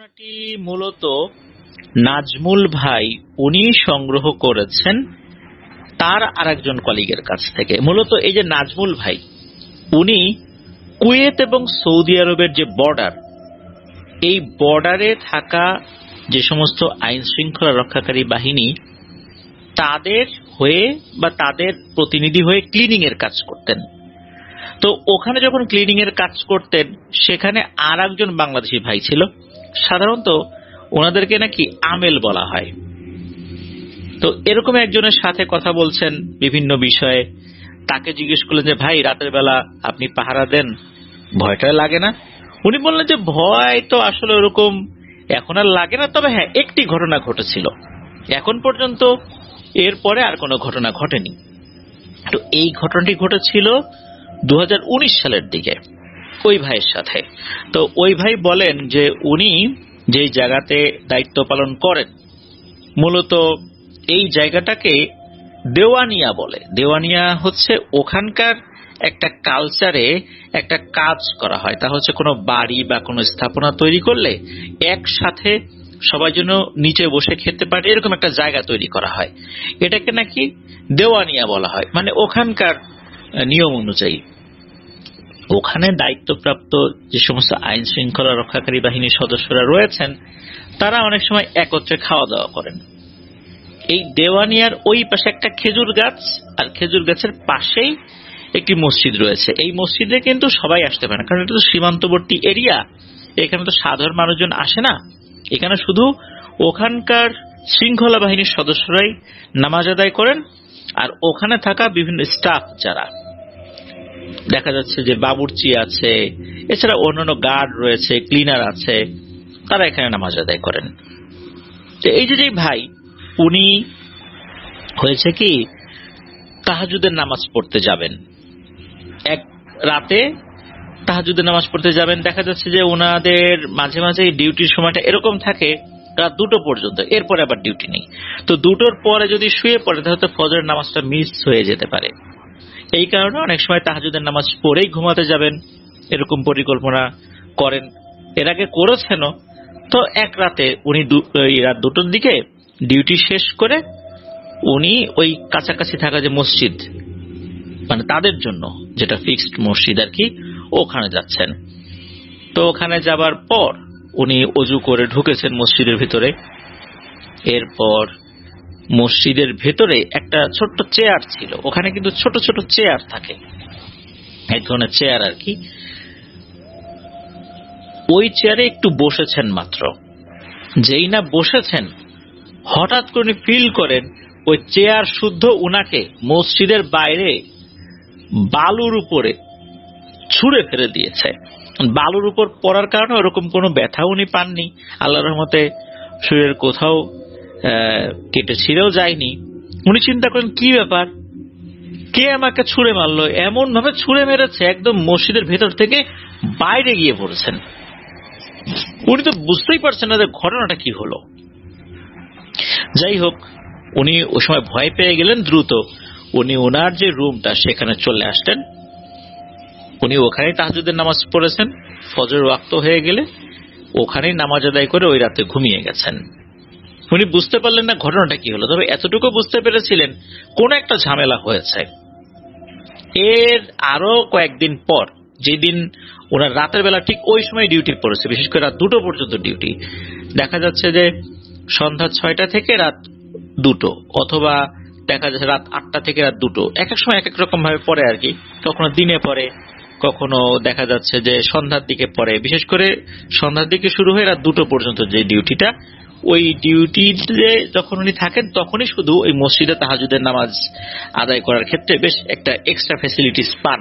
ঘটনাটি মূলত নাজমুল ভাই উনি সংগ্রহ করেছেন তার আরেকজন কলিগের কাছ থেকে। মূলত এই যে নাজমুল ভাই উনি কুয়েত এবং সৌদি আরবের যে বর্ডার, এই বর্ডারে থাকা যে সমস্ত আইন শৃঙ্খলা রক্ষাকারী বাহিনী তাদের হয়ে বা তাদের প্রতিনিধি হয়ে ক্লিনিং এর কাজ করতেন। তো ওখানে যখন ক্লিনিং এর কাজ করতেন সেখানে আর একজন বাংলাদেশি ভাই ছিল। সাধারণত ওনাদেরকে নাকি আমেল বলা হয়। তো এরকম একজনের সাথে কথা বলছেন বিভিন্ন বিষয়ে। তাকে জিজ্ঞেস করলেন যে ভাই রাতের বেলা আপনি পাহারা দেন, ভয়টা লাগে না? উনি বললেন যে ভয় তো আসলে ওরকম এখন আর লাগে না, তবে হ্যাঁ একটি ঘটনা ঘটেছিল, এখন পর্যন্ত এরপরে আর কোনো ঘটনা ঘটেনি। তো এই ঘটনাটি ঘটেছিল 2019 সালের দিকে ওই ভাইয়ের সাথে। তো ওই ভাই বলেন যে উনি যে জায়গাতে দায়িত্ব পালন করেন মূলত এই জায়গাটাকে দেওয়ানিয়া বলে। দেওয়ানিয়া হচ্ছে ওখানকার একটা কালচারে একটা কাজ করা হয়, তা হচ্ছে কোনো বাড়ি বা কোনো স্থাপনা তৈরি করলে একসাথে সবাই যেন নিচে বসে খেতে পারে এরকম একটা জায়গা তৈরি করা হয়। এটাকে নাকি দেওয়ানিয়া বলা হয়, মানে ওখানকার নিয়ম অনুযায়ী। ওখানে দায়িত্বপ্রাপ্ত যে সমস্ত আইন শৃঙ্খলা রক্ষাকারী বাহিনীর সদস্যরা রয়েছেন তারা অনেক সময় একত্রে খাওয়া দাওয়া করেন। এই দেওয়ানিয়ার ওই পাশে একটা খেজুর গাছ, আর খেজুর গাছের পাশেই একটি মসজিদ রয়েছে। এই মসজিদে কিন্তু সবাই আসতে পারে না, কারণ এটা তো সীমান্তবর্তী এরিয়া, এখানে তো সাধারণ মানুষজন আসে না। এখানে শুধু ওখানকার শৃঙ্খলা বাহিনীর সদস্যরাই নামাজ আদায় করেন, আর ওখানে থাকা বিভিন্ন স্টাফ যারা দেখা যাচ্ছে যে বাবুর্চি আছে, এছাড়া অন্যান্য গার্ড রয়েছে, ক্লিনার আছে, তারা এখানে নামাজ আদায় করেন। তো এই যে ভাই উনি হয়েছে কি তাহাজ্জুদের নামাজ পড়তে যাবেন, এক রাতে তাহাজ্জুদের নামাজ পড়তে যাবেন। দেখা যাচ্ছে যে ওনাদের মাঝে মাঝে ডিউটির সময়টা এরকম থাকে রাত 2টো পর্যন্ত, এরপরে আবার ডিউটি নেই। তো 2টোর পরে যদি শুয়ে পড়ে তাহলে ফজরের নামাজটা মিস হয়ে যেতে পারে। এই কারণে অনেক সময় তাহাজ্জুদের নামাজ পড়েই ঘুমাতে যাবেন এরকম পরিকল্পনা করেন। এর আগে করেছেনও। তো এক রাতে উনি রাত 2টোর দিকে ডিউটি শেষ করে উনি ওই কাছাকাছি থাকা যে মসজিদ, মানে তাদের জন্য যেটা ফিক্সড মসজিদ আর কি, ওখানে যাচ্ছেন। তো ওখানে যাবার পর উনি অজু করে ঢুকেছেন মসজিদের ভিতরে। এরপর মসজিদের ভেতরে একটা ছোট্ট চেয়ার ছিল, ওখানে কিন্তু ছোট ছোট চেয়ার থাকে, এক ধরনের চেয়ার আর কি। ওই চেয়ারে একটু বসেছেন মাত্র, যেই না বসেছেন হঠাৎ করে ফিল করেন ওই চেয়ার শুদ্ধ উনাকে মসজিদের বাইরে বালুর উপরে ছুঁড়ে ফেলে দিয়েছে। বালুর উপর পড়ার কারণে ওরকম কোনো ব্যথা উনি পাননি, আল্লাহর রহমতে শরীরের কোথাও কেটে ছিঁড়েও যায়নি। উনি চিন্তা করেন কি ব্যাপার, কে আমাকে ছুঁড়ে মারলো? এমন ভাবে ছুঁড়ে মেরেছে একদম মসজিদের ভেতর থেকে বাইরে গিয়ে পড়েছেন। উনি তো বুঝতেই পারছেন না যে ঘটনাটা কি হলো। যাই হোক, উনি ওই সময় ভয় পেয়ে গেলেন। দ্রুত উনি ওনার যে রুমটা সেখানে চলে আসলেন। উনি ওখানেই তাহাজ্জুদের নামাজ পড়েছেন। ফজর ওয়াক্ত হয়ে গেলে ওখানেই নামাজ আদায় করে ওই রাতে ঘুমিয়ে গেছেন। উনি বুঝতে পারলেন না ঘটনাটা কি হলো, তবে এতটুকু বুঝতে পেরেছিলেন কোন একটা ঝামেলা হয়েছে। এর আরো কয়েকদিন পর, যেদিন ওনার রাতের বেলা ঠিক ওই সময় ডিউটি পড়েছে, বিশেষ করে রাত 2টো পর্যন্ত ডিউটি, দেখা যাচ্ছে যে সন্ধ্যা 6টা থেকে রাত 2টো, অথবা দেখা যাচ্ছে রাত 8টা থেকে রাত 2টো, এক এক সময় এক এক রকম ভাবে পড়ে আর কি। কখনো দিনে পড়ে, কখনো দেখা যাচ্ছে যে সন্ধ্যার দিকে পড়ে। বিশেষ করে সন্ধ্যার দিকে শুরু হয়ে রাত 2টো পর্যন্ত যে ডিউটিটা, ওই ডিউটিতে যখন উনি থাকেন তখনই শুধু ওই মসজিদে তাহাজ্জুদের নামাজ আদায় করার ক্ষেত্রে বেশ একটা এক্সট্রা ফ্যাসিলিটিস পান,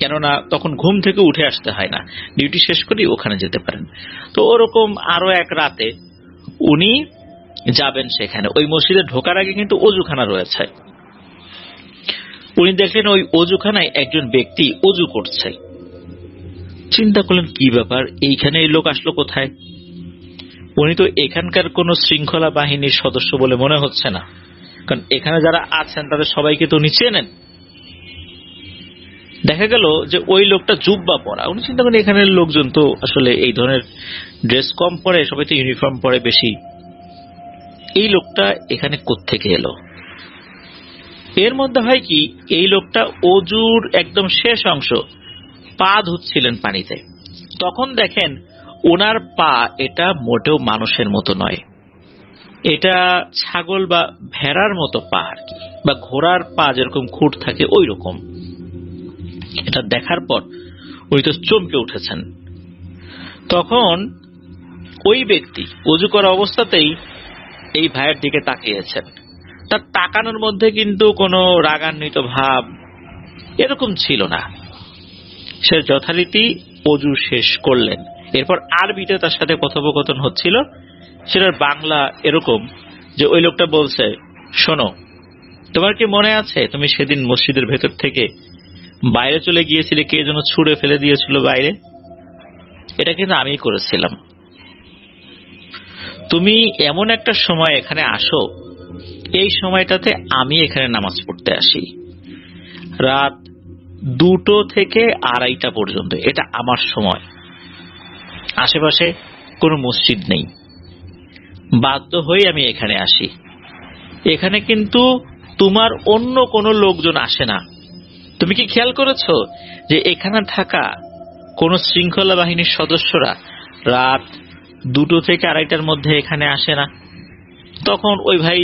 কেননা তখন ঘুম থেকে উঠে আসতে হয় না, ডিউটি শেষ করেই ওখানে যেতে পারেন। তো ওরকম আরো এক রাতে উনি যাবেন সেখানে। ওই মসজিদে ঢোকার আগে কিন্তু অজুখানা রয়েছে। উনি দেখলেন ওই অজুখানায় একজন ব্যক্তি অজু করছে। চিন্তা করলেন কি ব্যাপার, এইখানে এই লোক আসলো কোথায়? উনি তো এখানকার কোন শৃঙ্খলা বাহিনীর সদস্য বলে মনে হচ্ছে না, কারণ এখানে যারা আছেন তাদের সবাইকে তো উনি চেনেন। দেখা গেল যে ওই লোকটা জুব্বা পরা। উনি চিন্তা করেন এখানের লোকজন তো আসলে এই ধরনের ড্রেস কম পরে, সবাই তো ইউনিফর্ম পরে বেশি, এই লোকটা এখানে কোত্থেকে এলো। এর মধ্যে হয় কি, এই লোকটা অজুর একদম শেষ অংশ পা ধুচ্ছিলেন পানিতে। তখন দেখেন ওনার পা এটা মোটেও মানুষের মতো নয়, এটা ছাগল বা ভেড়ার মতো পা আর কি, বা ঘোড়ার পা যেরকম খুঁট থাকে ওই রকম। এটা দেখার পর উনি তো চমকে উঠেছেন। তখন ওই ব্যক্তি অজু করা অবস্থাতেই এই ভাইয়ের দিকে তাকিয়েছেন। তার তাকানোর মধ্যে কিন্তু কোনো রাগান্বিত ভাব এরকম ছিল না। সে যথারীতি অজু শেষ করলেন। এরপর আরবিতে তার সাথে কথোপকথন হচ্ছিল। সেটার বাংলা এরকম যে ওই লোকটা বলছে, শোনো, তোমার কি মনে আছে তুমি সেদিন মসজিদের ভেতর থেকে বাইরে চলে গিয়েছিলে, কে যেন ছুঁড়ে ফেলে দিয়েছিল বাইরে? এটা কিন্তু আমি করেছিলাম। তুমি এমন একটা সময় এখানে আসো, এই সময়টাতে আমি এখানে নামাজ পড়তে আসি রাত 2টো থেকে 2:30টা পর্যন্ত। এটা আমার সময়, আশেপাশে কোনো মসজিদ নেই, বাধ্য হয়ে আমি এখানে আসি। এখানে কিন্তু তোমার অন্য কোনো লোকজন আসে না। তুমি কি খেয়াল করেছো যে এখানে থাকা কোন শৃঙ্খলা বাহিনীর সদস্যরা রাত 2টো থেকে 2:30টার মধ্যে এখানে আসে না? তখন ওই ভাই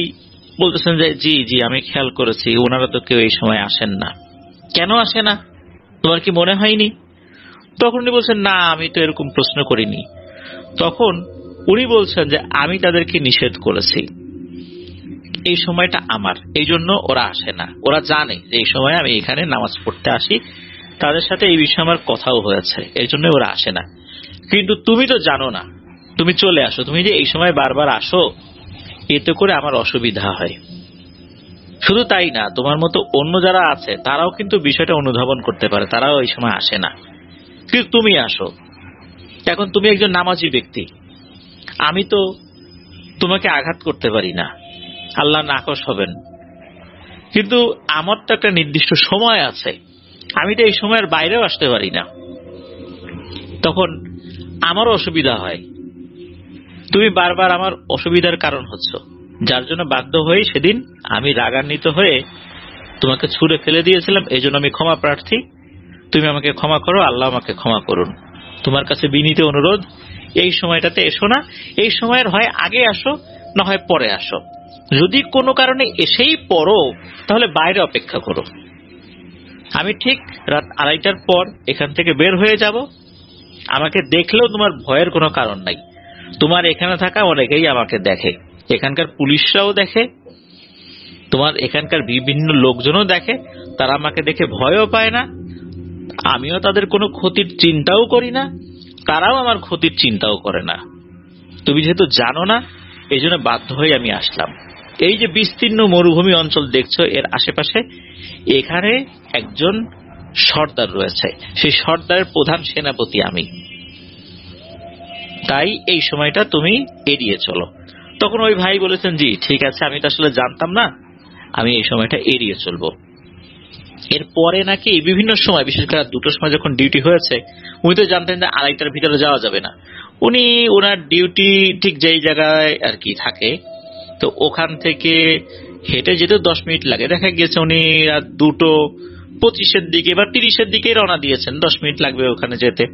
বলতেছেন যে জি জি আমি খেয়াল করেছি, ওনারা তো কেউ এই সময় আসেন না। কেন আসে না, তোমার কি মনে হয়নি? তখন উনি বলছেন, না আমি তো এরকম প্রশ্ন করিনি। তখন উনি বলছেন যে আমি তাদেরকে নিষেধ করেছি, এই সময়টা আমার, এই জন্য ওরা আসে না। ওরা জানে যে এই সময় আমি এখানে নামাজ পড়তে আসি, তাদের সাথে এই বিষয়ে আমার কথাও হয়েছে, এই জন্য ওরা আসে না। কিন্তু তুমি তো জানো না, তুমি চলে আসো। তুমি যে এই সময় বারবার আসো, এতে করে আমার অসুবিধা হয়। শুধু তাই না, তোমার মতো অন্য যারা আছে তারাও কিন্তু বিষয়টা অনুধাবন করতে পারে, তারাও এই সময় আসে না, কিন্তু তুমি আসো। এখন তুমি একজন নামাজি ব্যক্তি, আমি তো তোমাকে আঘাত করতে পারি না, আল্লাহ নাকশ হবেন, কিন্তু আমার তো একটা নির্দিষ্ট সময় আছে, আমি তো এই সময়ের বাইরেও আসতে পারি না। তখন আমারও অসুবিধা হয়, তুমি বারবার আমার অসুবিধার কারণ হচ্ছ, যার জন্য বাধ্য হয়ে সেদিন আমি রাগান্বিত হয়ে তোমাকে ছুঁড়ে ফেলে দিয়েছিলাম। এই জন্য আমি ক্ষমা প্রার্থী, তুমি আমাকে ক্ষমা করো, আল্লাহ আমাকে ক্ষমা করুন। তোমার কাছে বিনীত অনুরোধ, এই সময়টাতে এসো না, এই সময়ের হয় আগে আসো, না হয় পরে আসো। যদি কোনো কারণে এসেই পড়ো তাহলে বাইরে অপেক্ষা করো, আমি ঠিক রাত 2:30টার পর এখান থেকে বের হয়ে যাব। আমাকে দেখলেও তোমার ভয়ের কোনো কারণ নাই, তোমার এখানে থাকা অনেকেই আমাকে দেখে, এখানকার পুলিশরাও দেখে, তোমার এখানকার বিভিন্ন লোকজনও দেখে, তারা আমাকে দেখে ভয়ও পায় না, আমিও তাদের কোনো ক্ষতির চিন্তাও করি না, তারাও আমার ক্ষতির চিন্তাও করে না। তুমি যেহেতু জানো না, এই জন্য বাধ্য হয়ে আমি আসলাম। এই যে বিস্তীর্ণ মরুভূমি অঞ্চল দেখছো, এর আশেপাশে এখানে একজন সর্দার রয়েছে, সেই সর্দারের প্রধান সেনাপতি আমি, তাই এই সময়টা তুমি এড়িয়ে চলো। তখন ওই ভাই বলেছেন, জি ঠিক আছে, আমি তো আসলে জানতাম না, আমি এই সময়টা এড়িয়ে চলবো। এরপরে নাকি বিভিন্ন সময়, বিশেষ করে 2টোর সময় যখন ডিউটি হয়েছে, উনি তো জানতেন যে 2:30টার ভিতরে যাওয়া যাবে না। উনি ওনার ডিউটি ঠিক যেই জায়গায় আর কি থাকে, তো ওখান থেকে হেঁটে যেতে 10 মিনিট লাগে। দেখা গিয়েছে উনি 2:25-এর দিকে বা 30-এর দিকে রওনা দিয়েছেন, 10 মিনিট লাগবে ওখানে যেতে।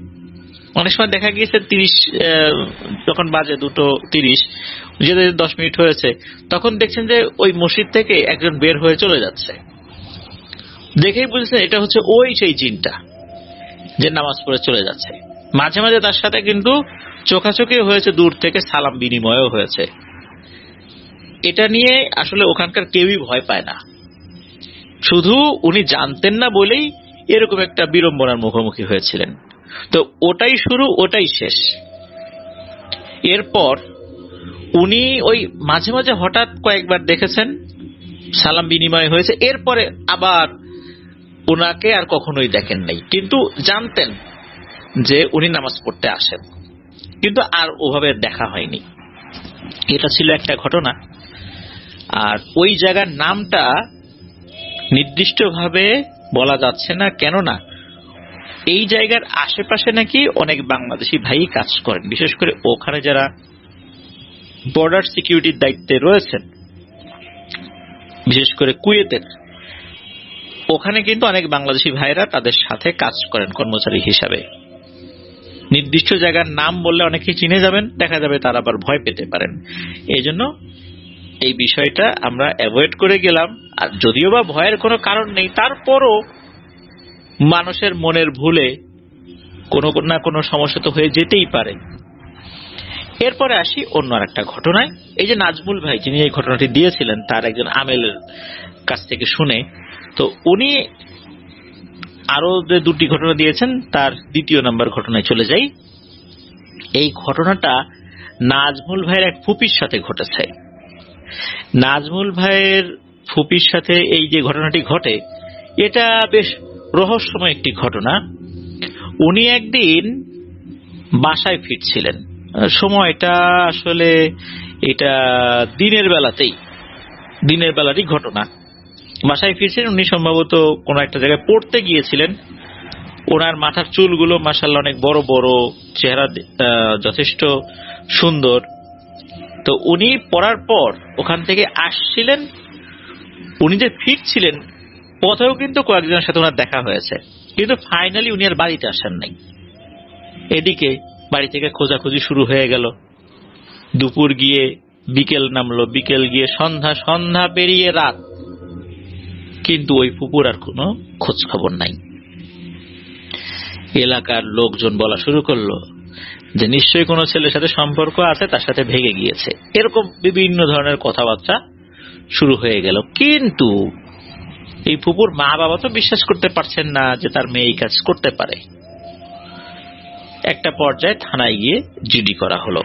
অনেক সময় দেখা গিয়েছে 30 যখন বাজে 2:30 যেতে 10 মিনিট হয়েছে, তখন দেখছেন যে ওই মসজিদ থেকে একজন বের হয়ে চলে যাচ্ছে। দেখেই বুঝছেন এটা হচ্ছে ওই সেই জিনটা যে নামাজ পড়ে চলে যাচ্ছে। মাঝে মাঝে তার সাথে কিন্তু চোখাচোখি হয়েছে, দূর থেকে সালাম বিনিময়ও হয়েছে। এটা নিয়ে আসলে ওখানকার কেউই ভয় পায় না, শুধু উনি জানতেন না বলেই এরকম একটা বিড়ম্বনার মুখোমুখি হয়েছিলেন। তো ওটাই শুরু, ওটাই শেষ। এরপর উনি ওই মাঝে মাঝে হঠাৎ কয়েকবার দেখেছেন সালাম বিনিময় হয়েছে, এরপরে আবার ওনাকে আর কখনোই দেখেন নাই, কিন্তু জানতেন যে উনি নামাজ পড়তে আসেন, কিন্তু আর ওভাবে দেখা হয়নি। এটা ছিল একটা ঘটনা। আর ওই জায়গার নামটা নির্দিষ্টভাবে বলা যাচ্ছে না, কেননা এই জায়গার আশেপাশে নাকি অনেক বাংলাদেশি ভাই কাজ করেন, বিশেষ করে ওখানে যারা বর্ডার সিকিউরিটির দায়িত্বে রয়েছেন, বিশেষ করে কুয়েতের, ওখানে কিন্তু অনেক বাংলাদেশি ভাইরা তাদের সাথে কাজ করেন কর্মচারী হিসাবে। নির্দিষ্ট জায়গার নাম বললে অনেকেই চিনে যাবেন, দেখা যাবে তারা আবার ভয় পেতে পারেন। এই জন্য এই বিষয়টা আমরা অ্যাভয়েড করে গেলাম। আর যদিও বা ভয়ের কোনো কারণ নেই, তারপরও মানুষের মনের ভুলে কোনো না কোনো সমস্যা তো হয়ে যেতেই পারে। এরপরে আসি অন্য একটা ঘটনায়। এই যে নাজমুল ভাই যিনি এই ঘটনাটি দিয়েছিলেন, তার একজন আমেলের কাছ থেকে শুনে, তো উনি আরো যে দুটি ঘটনা দিয়েছেন, তার দ্বিতীয় নাম্বার ঘটনায় চলে যাই। এই ঘটনাটা নাজমুল ভাইয়ের এক ফুপির সাথে ঘটেছে। নাজমুল ভাইয়ের ফুপির সাথে এই যে ঘটনাটি ঘটে, এটা বেশ রহস্যময় একটি ঘটনা। উনি একদিন বাসায় ফিরছিলেন, সময়টা আসলে এটা দিনের বেলারই ঘটনা। বাসায় ফিরছিলেন উনি, সম্ভবত কোন একটা জায়গায় পড়তে গিয়েছিলেন। ওনার মাথার চুলগুলো মাশাআল্লাহ অনেক বড় বড়, চেহারা যথেষ্ট সুন্দর। তো উনি পড়ার পর ওখান থেকে আসছিলেন, উনি যে ফিরছিলেন পথেও কিন্তু কয়েকজনের সাথে ওনার দেখা হয়েছে, কিন্তু ফাইনালি উনি আর বাড়িতে আসেন নাই। এদিকে বাড়ি থেকে খোঁজাখুঁজি শুরু হয়ে গেল। দুপুর গিয়ে বিকেল নামলো, বিকেল গিয়ে সন্ধ্যা, সন্ধ্যা পেরিয়ে রাত, কিন্তু ওই ফুপুর আর কোনো খোঁজ খবর নাই। এলাকার লোকজন বলা শুরু করলো যে নিশ্চয়ই কোনো ছেলের সাথে সম্পর্ক আছে, তার সাথে ভেগে গিয়েছে। এরকম বিভিন্ন ধরনের কথাবার্তা শুরু হয়ে গেল। কিন্তু এই ফুপুর মা বাবা তো বিশ্বাস করতে পারছেন না যে তার মেয়ে এই কাজ করতে পারে। একটা পর্যায়ে থানায় গিয়ে জিডি করা হলো।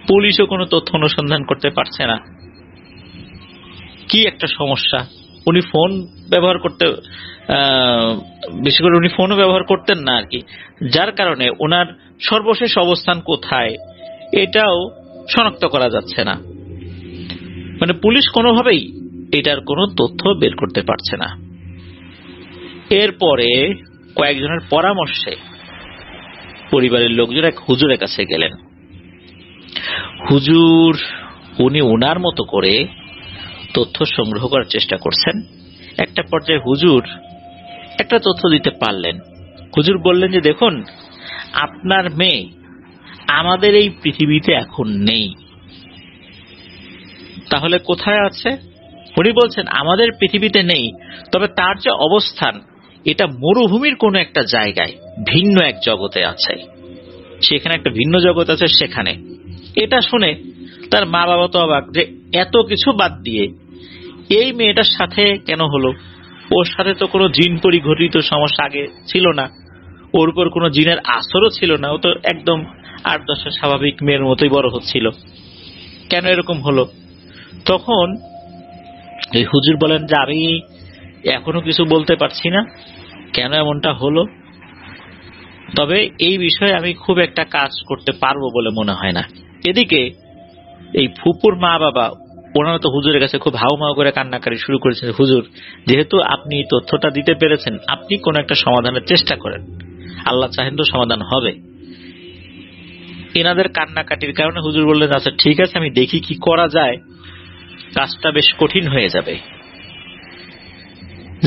পুলিশও কোনো তথ্য অনুসন্ধান করতে পারছে না। কি একটা সমস্যা! উনি ফোন ব্যবহার করতে, বিশেষ করে উনি ফোনও ব্যবহার করতেন না আর কি, যার কারণে ওনার সর্বশেষ অবস্থান কোথায় এটাও শনাক্ত করা যাচ্ছে না। মানে পুলিশ কোনোভাবেই এটার কোনো তথ্য বের করতে পারছে না। এরপরে কয়েকজনের পরামর্শে পরিবারের লোকজন এক হুজুরের কাছে গেলেন। হুজুর উনি ওনার মতো করে তথ্য সংগ্রহ করার চেষ্টা করছেন। একটা পর্যায়ে হুজুর একটা তথ্য দিতে পারলেন। হুজুর বললেন যে দেখুন, আপনার মেয়ে আমাদের এই পৃথিবীতে এখন নেই। তাহলে কোথায় আছে? উনি বলছেন আমাদের পৃথিবীতে নেই, তবে তার যে অবস্থান এটা মরুভূমির কোন একটা জায়গায়, ভিন্ন এক জগতে আছে। সেখানে একটা ভিন্ন জগৎ আছে সেখানে। এটা শুনে তার মা বাবা তো অবাক যে এত কিছু বাদ দিয়ে এই মেয়েটার সাথে কেন হলো? ওর সাথে তো কোনো জিন পরিঘটিত সমস্যা আগে ছিল না, ওর উপর কোনো জিনের আসরও ছিল না, ও তো একদম 8-10 স্বাভাবিক মেয়ের মতোই বড় হচ্ছিল, কেন এরকম হলো? তখন এই হুজুর বলেন যে আমি এখনো কিছু বলতে পারছি না কেন এমনটা হলো, তবে এই বিষয়ে আমি খুব একটা কাজ করতে পারবো বলে মনে হয় না। এদিকে এই ফুপুর মা বাবা ওনারা তো হুজুরের কাছে খুব হাউমাউ করে কান্নাকারি শুরু করেছেন। হুজুর, যেহেতু আপনি তথ্যটা দিতে পেরেছেন, আপনি কোন একটা সমাধানের চেষ্টা করেন, আল্লাহ চাহেন তো সমাধান হবে। এনাদের কান্নাকাটির কারণে হুজুর বললেন আচ্ছা ঠিক আছে, আমি দেখি কি করা যায়, কাজটা বেশ কঠিন হয়ে যাবে।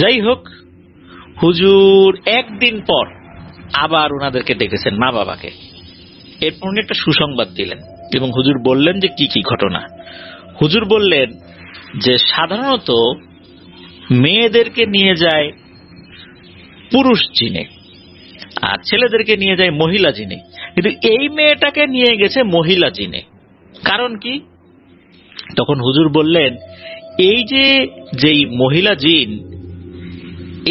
যাই হোক, হুজুর একদিন পর আবার ওনাদেরকে ডেকেছেন, মা বাবাকে। এরপর উনি একটা সুসংবাদ দিলেন এবং হুজুর বললেন যে কি কি ঘটনা। হুজুর বললেন যে সাধারণত মেয়েদেরকে নিয়ে যায় পুরুষ জিনে আর ছেলেদেরকে নিয়ে যায় মহিলা জিনে, কিন্তু এই মেয়েটাকে নিয়ে গেছে মহিলা জিনে। কারণ কি? তখন হুজুর বললেন এই যে যেই মহিলা জিন,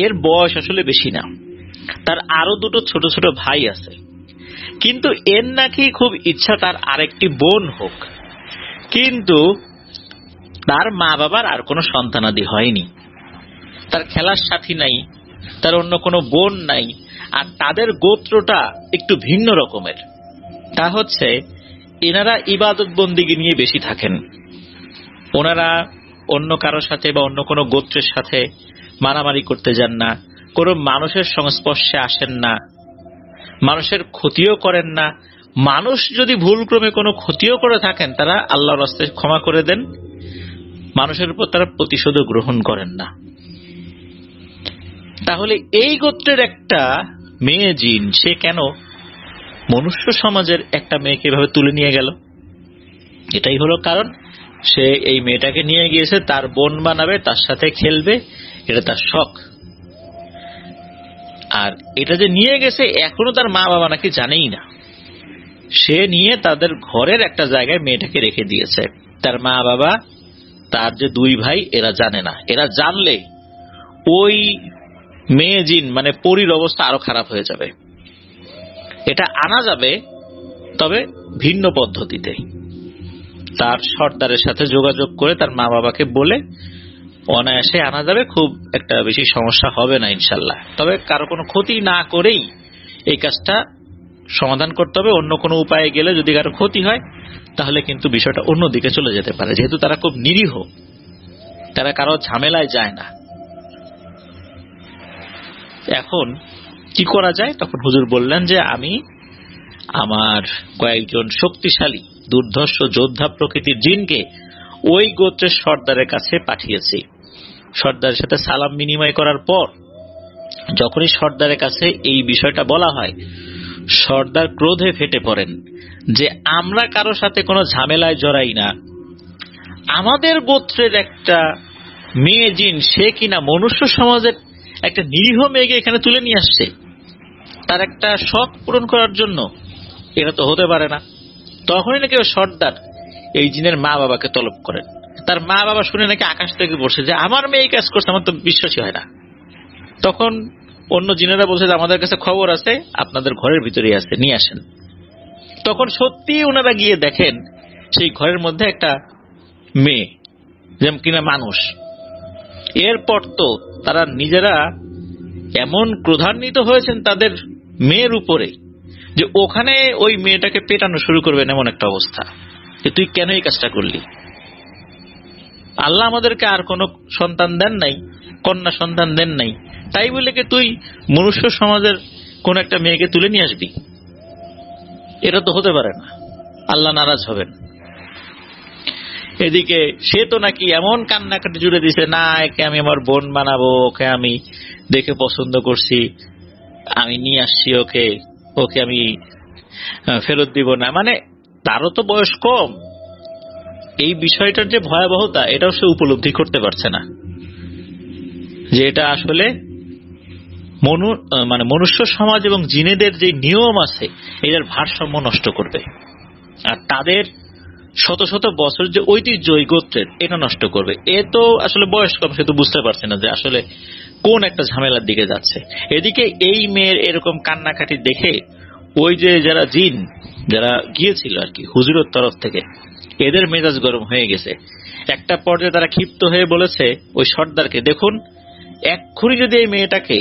এর বয়স আসলে বেশি না, তার আরো দুটো ছোট ছোট ভাই আছে, কিন্তু এর নাকি খুব ইচ্ছা তার আরেকটি বোন হোক, কিন্তু তার মা বাবার আর কোনো সন্তানাদি হয়নি, তার খেলার সাথী নাই, তার অন্য কোনো বোন নাই, আর তাদের গোত্রটা একটু ভিন্ন রকমের। তা হচ্ছে এনারা ইবাদত বন্দিগি নিয়ে বেশি থাকেন, ওনারা অন্য কারোর সাথে বা অন্য কোনো গোত্রের সাথে মারামারি করতে যান না, কোনো মানুষের সংস্পর্শে আসেন না, মানুষের ক্ষতিও করেন না। মানুষ যদি ভুলক্রমে কোনো ক্ষতিও করে থাকেন, তারা আল্লাহর রাস্তায় ক্ষমা করে দেন, মানুষের উপর তারা প্রতিশোধও গ্রহণ করেন না। তাহলে এই গোত্রের একটা মেয়ে জিন, সে কেন মনুষ্য সমাজের একটা মেয়েকে এভাবে তুলে নিয়ে গেল? এটাই হলো কারণ, সে এই মেয়েটাকে নিয়ে গিয়েছে তার বোন বানাবে, তার সাথে খেলবে, এটা তার শখ। আর এটা যে নিয়ে গেছে এখনো তার মা বাবা নাকি জানেই না। সে নিয়ে তাদের ঘরের একটা জায়গায় মেয়েটাকে রেখে দিয়েছে। তার মা বাবা, তার যে দুই ভাই, এরা জানে না। এরা জানলে ওই মেয়ে জিন মানে পরীর অবস্থা আরো খারাপ হয়ে যাবে। এটা আনা যাবে, তবে ভিন্ন পদ্ধতিতে। তার সর্দারের সাথে যোগাযোগ করে তার মা বাবাকে বলে অনায়াসে আনা যাবে, খুব একটা বেশি সমস্যা হবে না ইনশাল্লাহ। তবে কারো কোনো ক্ষতি না করেই এই কাজটা সমাধান করতে হবে। অন্য কোনো উপায়ে গেলে যদি কারো ক্ষতি হয়, তাহলে কিন্তু বিষয়টা অন্যদিকে চলে যেতে পারে। যেহেতু তারা খুব নিরীহ, তারা কারো ঝামেলায় যায় না। এখন কি করা যায়? তখন হুজুর বললেন যে আমি আমার কয়েকজন শক্তিশালী দুর্ধর্ষ যোদ্ধা প্রকৃতির জিনকে ওই গোত্রের সর্দারের কাছে পাঠিয়েছি। সর্দারের সাথে সালাম বিনিময় করার পর যখনই সর্দারের কাছে এই বিষয়টা বলা হয়, সর্দার ক্রোধে ফেটে পড়েন যে আমরা কারো সাথে কোনো ঝামেলায় জড়াই না। আমাদের গোত্রের একটা মেয়ে জিন, সে কিনা মনুষ্য সমাজের একটা নিরীহ মেয়েকে এখানে তুলে নিয়ে আসছে তার একটা শখ পূরণ করার জন্য। এটা তো হতে পারে না। তখনই নাকি সর্দার এই জিনের মা বাবাকে তলব করেন। তার মা বাবা শুনে নাকি আকাশ থেকে বসে যে আমার মেয়ে কাজ করছে, আমার তো বিশ্বাসই হয় না। তখন অন্য জিনেরা বলছে যে আমাদের কাছে খবর আছে, আপনাদের ঘরের ভিতরেই আছে, নিয়ে আসেন। তখন সত্যি ওনারা গিয়ে দেখেন সেই ঘরের মধ্যে একটা মেয়ে, যেমন কিনা মানুষ। এরপর তো তারা নিজেরা এমন ক্রোধান্বিত হয়েছেন তাদের মেয়ের উপরে যে ওখানে ওই মেয়েটাকে পেটানো শুরু করবেন, এমন একটা অবস্থা যে তুই কেন এই কাজটা করলি? আল্লাহ আমাদেরকে আর কোনো সন্তান দেন নাই, কন্যা সন্তান দেন নাই, তাই বলে কি তুই মনুষ্য সমাজের কোন একটা মেয়েকে তুলে নিয়ে আসবি? এটা তো হতে পারে না, আল্লাহ নারাজ হবেন। এদিকে সে তো নাকি এমন কান্নাকাটি জুড়ে দিছে, না একে আমি আমার বোন বানাবো, ওকে আমি দেখে পছন্দ করছি, আমি নিয়ে আসছি ওকে, ওকে আমি ফেরত দিব না। মানে তারও তো বয়স কম, এই বিষয়টার যে ভয়াবহতা এটাও সে উপলব্ধি করতে পারছে না, যে এটা আসলে মনুষ্য সমাজ এবং জিনেদের যে নিয়ম আছে এটার ভারসাম্য নষ্ট করবে, আর তাদের শত শত বছর যে ঐতিহ্য এই গোত্রের এটা নষ্ট করবে। এ তো আসলে বয়স কম, সে তো বুঝতে পারছে না যে আসলে কোন একটা ঝামেলার দিকে যাচ্ছে। এদিকে এই মেয়ের এরকম কান্নাকাটি দেখে ওই যে যারা জিন যারা গিয়েছিল আর কি হুজুরের তরফ থেকে, এদের মেজাজ গরম হয়ে গেছে। একটা পর্যায়ে তারা ক্ষিপ্ত হয়ে বলেছে ওই সর্দারকে, দেখুন এক্ষুনি যদি এই মেয়েটাকে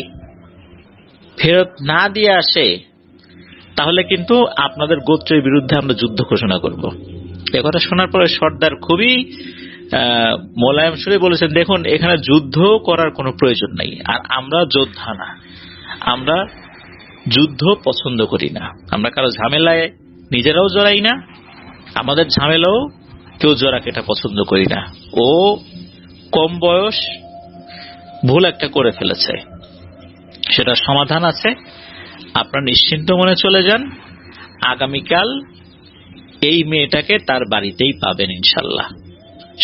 ফেরত না দিয়ে আসে তাহলে কিন্তু আপনাদের গোত্রের বিরুদ্ধে আমরা যুদ্ধ ঘোষণা করব। একথা শোনার পরে সর্দার খুবই মোলায়েম সুরে বলেছেন, দেখুন এখানে যুদ্ধ করার কোনো প্রয়োজন নাই, আর আমরা যোদ্ধা না, আমরা যুদ্ধ পছন্দ করি না, আমরা কারো ঝামেলায় নিজেরাও জড়াই না, আমাদের ঝামেলাও কেউ জড়াকে এটা পছন্দ করি না। ও কম বয়স, ভুল একটা করে ফেলেছে, সেটা সমাধান আছে, আপনারা নিশ্চিন্ত মনে চলে যান, আগামীকাল এই মেয়েটাকে তার বাড়িতেই পাবেন ইনশাল্লাহ,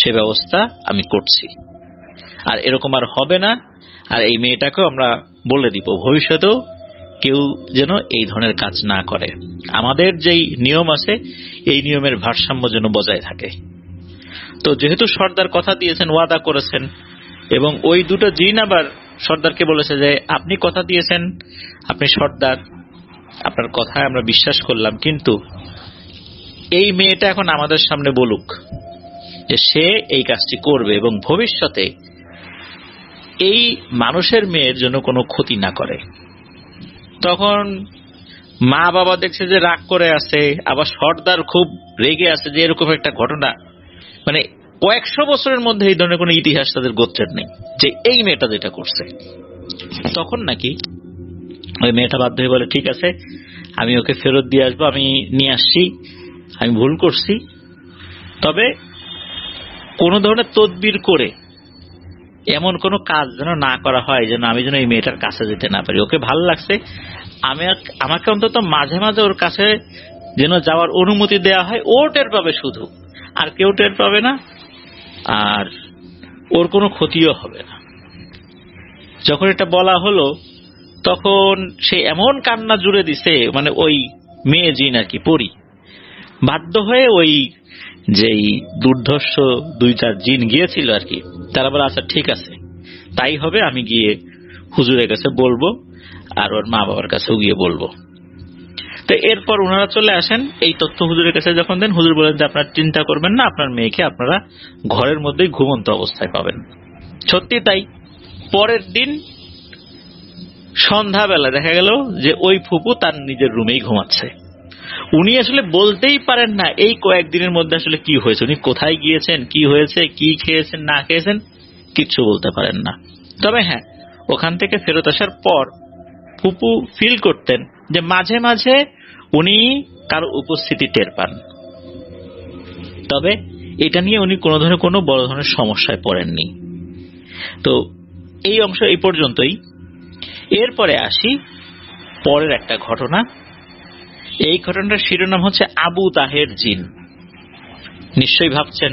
সে ব্যবস্থা আমি করছি, আর এরকম আর হবে না। আর এই মেয়েটাকেও আমরা বলে দিব ভবিষ্যতেও কেউ যেন এই ধরনের কাজ না করে, আমাদের যেই নিয়ম আছে এই নিয়মের ভারসাম্য যেন বজায় থাকে। তো যেহেতু সর্দার কথা দিয়েছেন, ওয়াদা করেছেন, এবং ওই দুটো জিন আবার সর্দারকে বলেছে যে আপনি কথা দিয়েছেন, আপনি সর্দার, আপনার কথায় আমরা বিশ্বাস করলাম, কিন্তু এই মেয়েটা এখন আমাদের সামনে বলুক যে সে এই কাজটি করবে এবং ভবিষ্যতে এই মানুষের মেয়ের জন্য কোনো ক্ষতি না করে। তখন মা বাবা দেখছে যে রাগ করে আছে, আবার সর্দার খুব রেগে আছে যে এরকম একটা ঘটনা, মানে কয়েকশো বছরের মধ্যে এই ধরনের কোনো ইতিহাস তাদের গোত্রের নেই যে এই মেয়েটা যেটা করছে। তখন নাকি ওই মেয়েটা বাধ্য হয়ে বলে, ঠিক আছে আমি ওকে ফেরত দিয়ে আসবো, আমি নিয়ে আসছি, আমি ভুল করছি, তবে কোন ধরনের তদবির করে এমন কোন কাজ যেন না করা হয় যেন আমি যেন এই মেয়েটার কাছে যেতে না পারি। ওকে ভালো লাগছে, আমাকে অন্তত মাঝে মাঝে ওর কাছে যেন যাওয়ার অনুমতি দেওয়া হয়, ও টের পাবে শুধু, আর কেউ টের পাবে না, আর ওর কোনো ক্ষতিও হবে না। যখন এটা বলা হলো তখন সে এমন কান্না জুড়ে দিছে, মানে ওই মেয়ে জিন আর কি, পরি, বাধ্য হয়ে ওই যেই দুর্ধর্ষ 2-4 জিন গিয়েছিল আর কি, তারা বলে আচ্ছা ঠিক আছে তাই হবে, আমি গিয়ে হুজুরের কাছে বলবো আর ওর মা বাবার কাছেও গিয়ে বলবো। তো এরপর ওনারা চলে আসেন, এই তথ্য হুজুরের কাছে যখন দেন, হুজুর বলেন যে আপনারা চিন্তা করবেন না, আপনার মেয়েকে আপনারা ঘরের মধ্যেই ঘুমন্ত অবস্থায় পাবেন। সত্যি তাই, পরের দিন সন্ধ্যাবেলা দেখা গেল যে ওই ফুপু তার নিজের রুমেই ঘুমাচ্ছে। উনি আসলে বলতেই পারেন না এই কয়েকদিনের মধ্যে আসলে কি হয়েছে, উনি কোথায় গিয়েছেন, কি হয়েছে, কি খেয়েছেন না খেয়েছেন, কিচ্ছু বলতে পারেন না। তবে হ্যাঁ, ওখান থেকে ফেরত আসার পর ফুপু ফিল করতেন যে মাঝে মাঝে উনি কারো উপস্থিতি টের পান, তবে এটা নিয়ে উনি কোনো ধরনের কোনো বড় ধরনের সমস্যায় পড়েননি। তো এই অংশ এই পর্যন্তই। এরপরে আসি পরের একটা ঘটনা। এই ঘটনাটার শিরোনাম হচ্ছে আবু তাহের জিন। নিশ্চয়ই ভাবছেন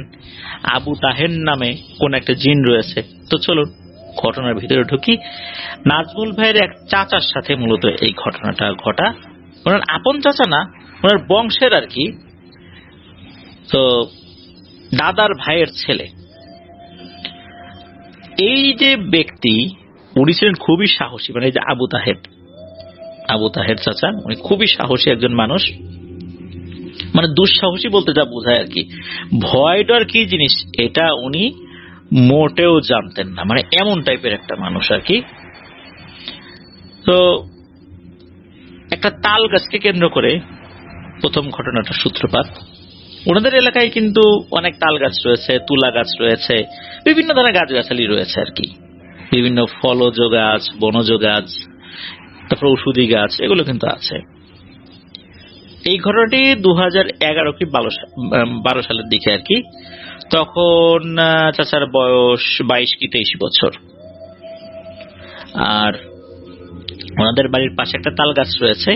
আবু তাহের নামে কোন একটা জিন রয়েছে। তো চলুন ঘটনার ভিতরে ঢুকি। নাজমুল ভাইয়ের এক চাচার সাথে মূলত এই ঘটনাটা ঘটা। ওনার আপন চাচা না, ওনার বংশের আর কি, তো দাদার ভাইয়ের ছেলে। এই যে ব্যক্তি, উনি ছিলেন খুবই সাহসী, মানে এই যে আবু তাহের চাচা, উনি খুবই সাহসী একজন মানুষ। মানে দুঃসাহসী বলতে যা বোঝায় আর কি, ভয় ডর কি জিনিস এটা উনি মোটেও জানতেন না, মানে এমন টাইপের একটা মানুষ আর কি। তো একটা তাল গাছকে কেন্দ্র করে প্রথম ঘটনাটা সূত্রপাত। ওনাদের এলাকায় কিন্তু অনেক তাল গাছ রয়েছে, তুলা গাছ রয়েছে, বিভিন্ন ধরনের গাছগাছালি রয়েছে আর কি, বিভিন্ন ফলজ গাছ, বনজ গাছ, তারপর ঔষধি গাছ, এগুলো কিন্তু আছে। এই ঘটনাটি 2011 কি 12 সালের দিকে আর কি। তখন চাচার বয়স 22 কি 23 বছর। আর ওনাদের বাড়ির পাশে একটা তাল গাছ রয়েছে,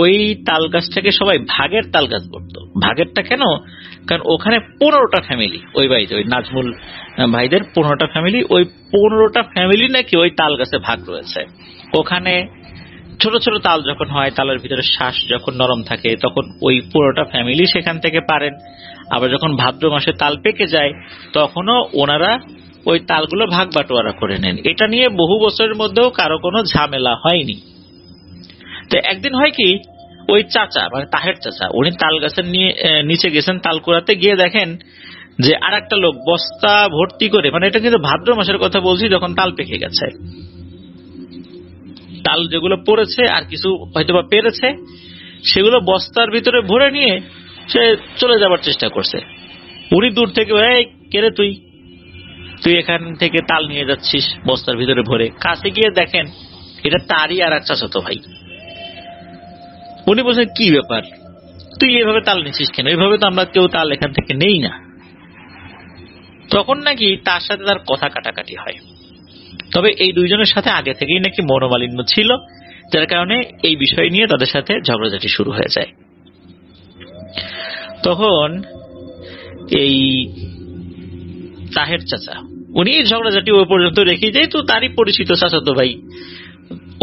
ওই তাল গাছটাকে সবাই ভাগের তাল গাছ বলতো। ভাগেরটা কেন? কারণ ওখানে 15টা ফ্যামিলি, ওই বাড়িতে ওই নাজমুল ভাইদের 15টা ফ্যামিলি, ওই 15টা ফ্যামিলি নাকি ওই তাল গাছে ভাগ রয়েছে। ওখানে ছোট ছোট তাল যখন হয়, তালের ভিতরে শ্বাস যখন নরম থাকে, তখন ওই 15টা ফ্যামিলি সেখান থেকে পারেন। আবার যখন ভাদ্র মাসে তাল পেকে যায়, তখনও ওনারা ওই তালগুলো ভাগ বাটোয়ারা করে নেন। এটা নিয়ে বহু বছরের মধ্যেও কারো কোনো ঝামেলা হয়নি। তো একদিন হয় কি, ওই চাচা মানে তাহের চাচা, উনি তাল গাছের নিচে গেছেন তাল কুড়াতে, গিয়ে দেখেন যে আর একটা লোক বস্তা ভর্তি করে, মানে এটা কিন্তু ভাদ্র মাসের কথা বলছি, যখন তাল পেকে গেছে, তাল যেগুলো পড়েছে আর কিছু হয়তোবা পেরেছে, সেগুলো বস্তার ভিতরে ভরে নিয়ে সে চলে যাবার চেষ্টা করছে। উনি দূর থেকে, এই কে রে তুই এখান থেকে তাল নিয়ে যাচ্ছিস বস্তার ভিতরে ভরে? কাছে গিয়ে দেখেন এটা তারই আর এক চাচাতো ভাই। উনি বলছেন কি ব্যাপার, তুই এভাবে তাল নিচ্ছিস কেন? এইভাবে তো আমরা কেউ তাল এখান থেকে নেই না। তখন নাকি তার সাথে তার কথা কাটাকাটি হয়। তবে এই দুইজনের সাথে আগে থেকেই নাকি মনোমালিন্য ছিল, যার কারণে এই বিষয় নিয়ে তাদের সাথে ঝগড়াঝাটি শুরু হয়ে যায়। তখন এই তাহের চাচা, উনি ঝগড়াঝাটি ওই পর্যন্ত রেখে, যেহেতু তারই পরিচিত চাচাতো ভাই,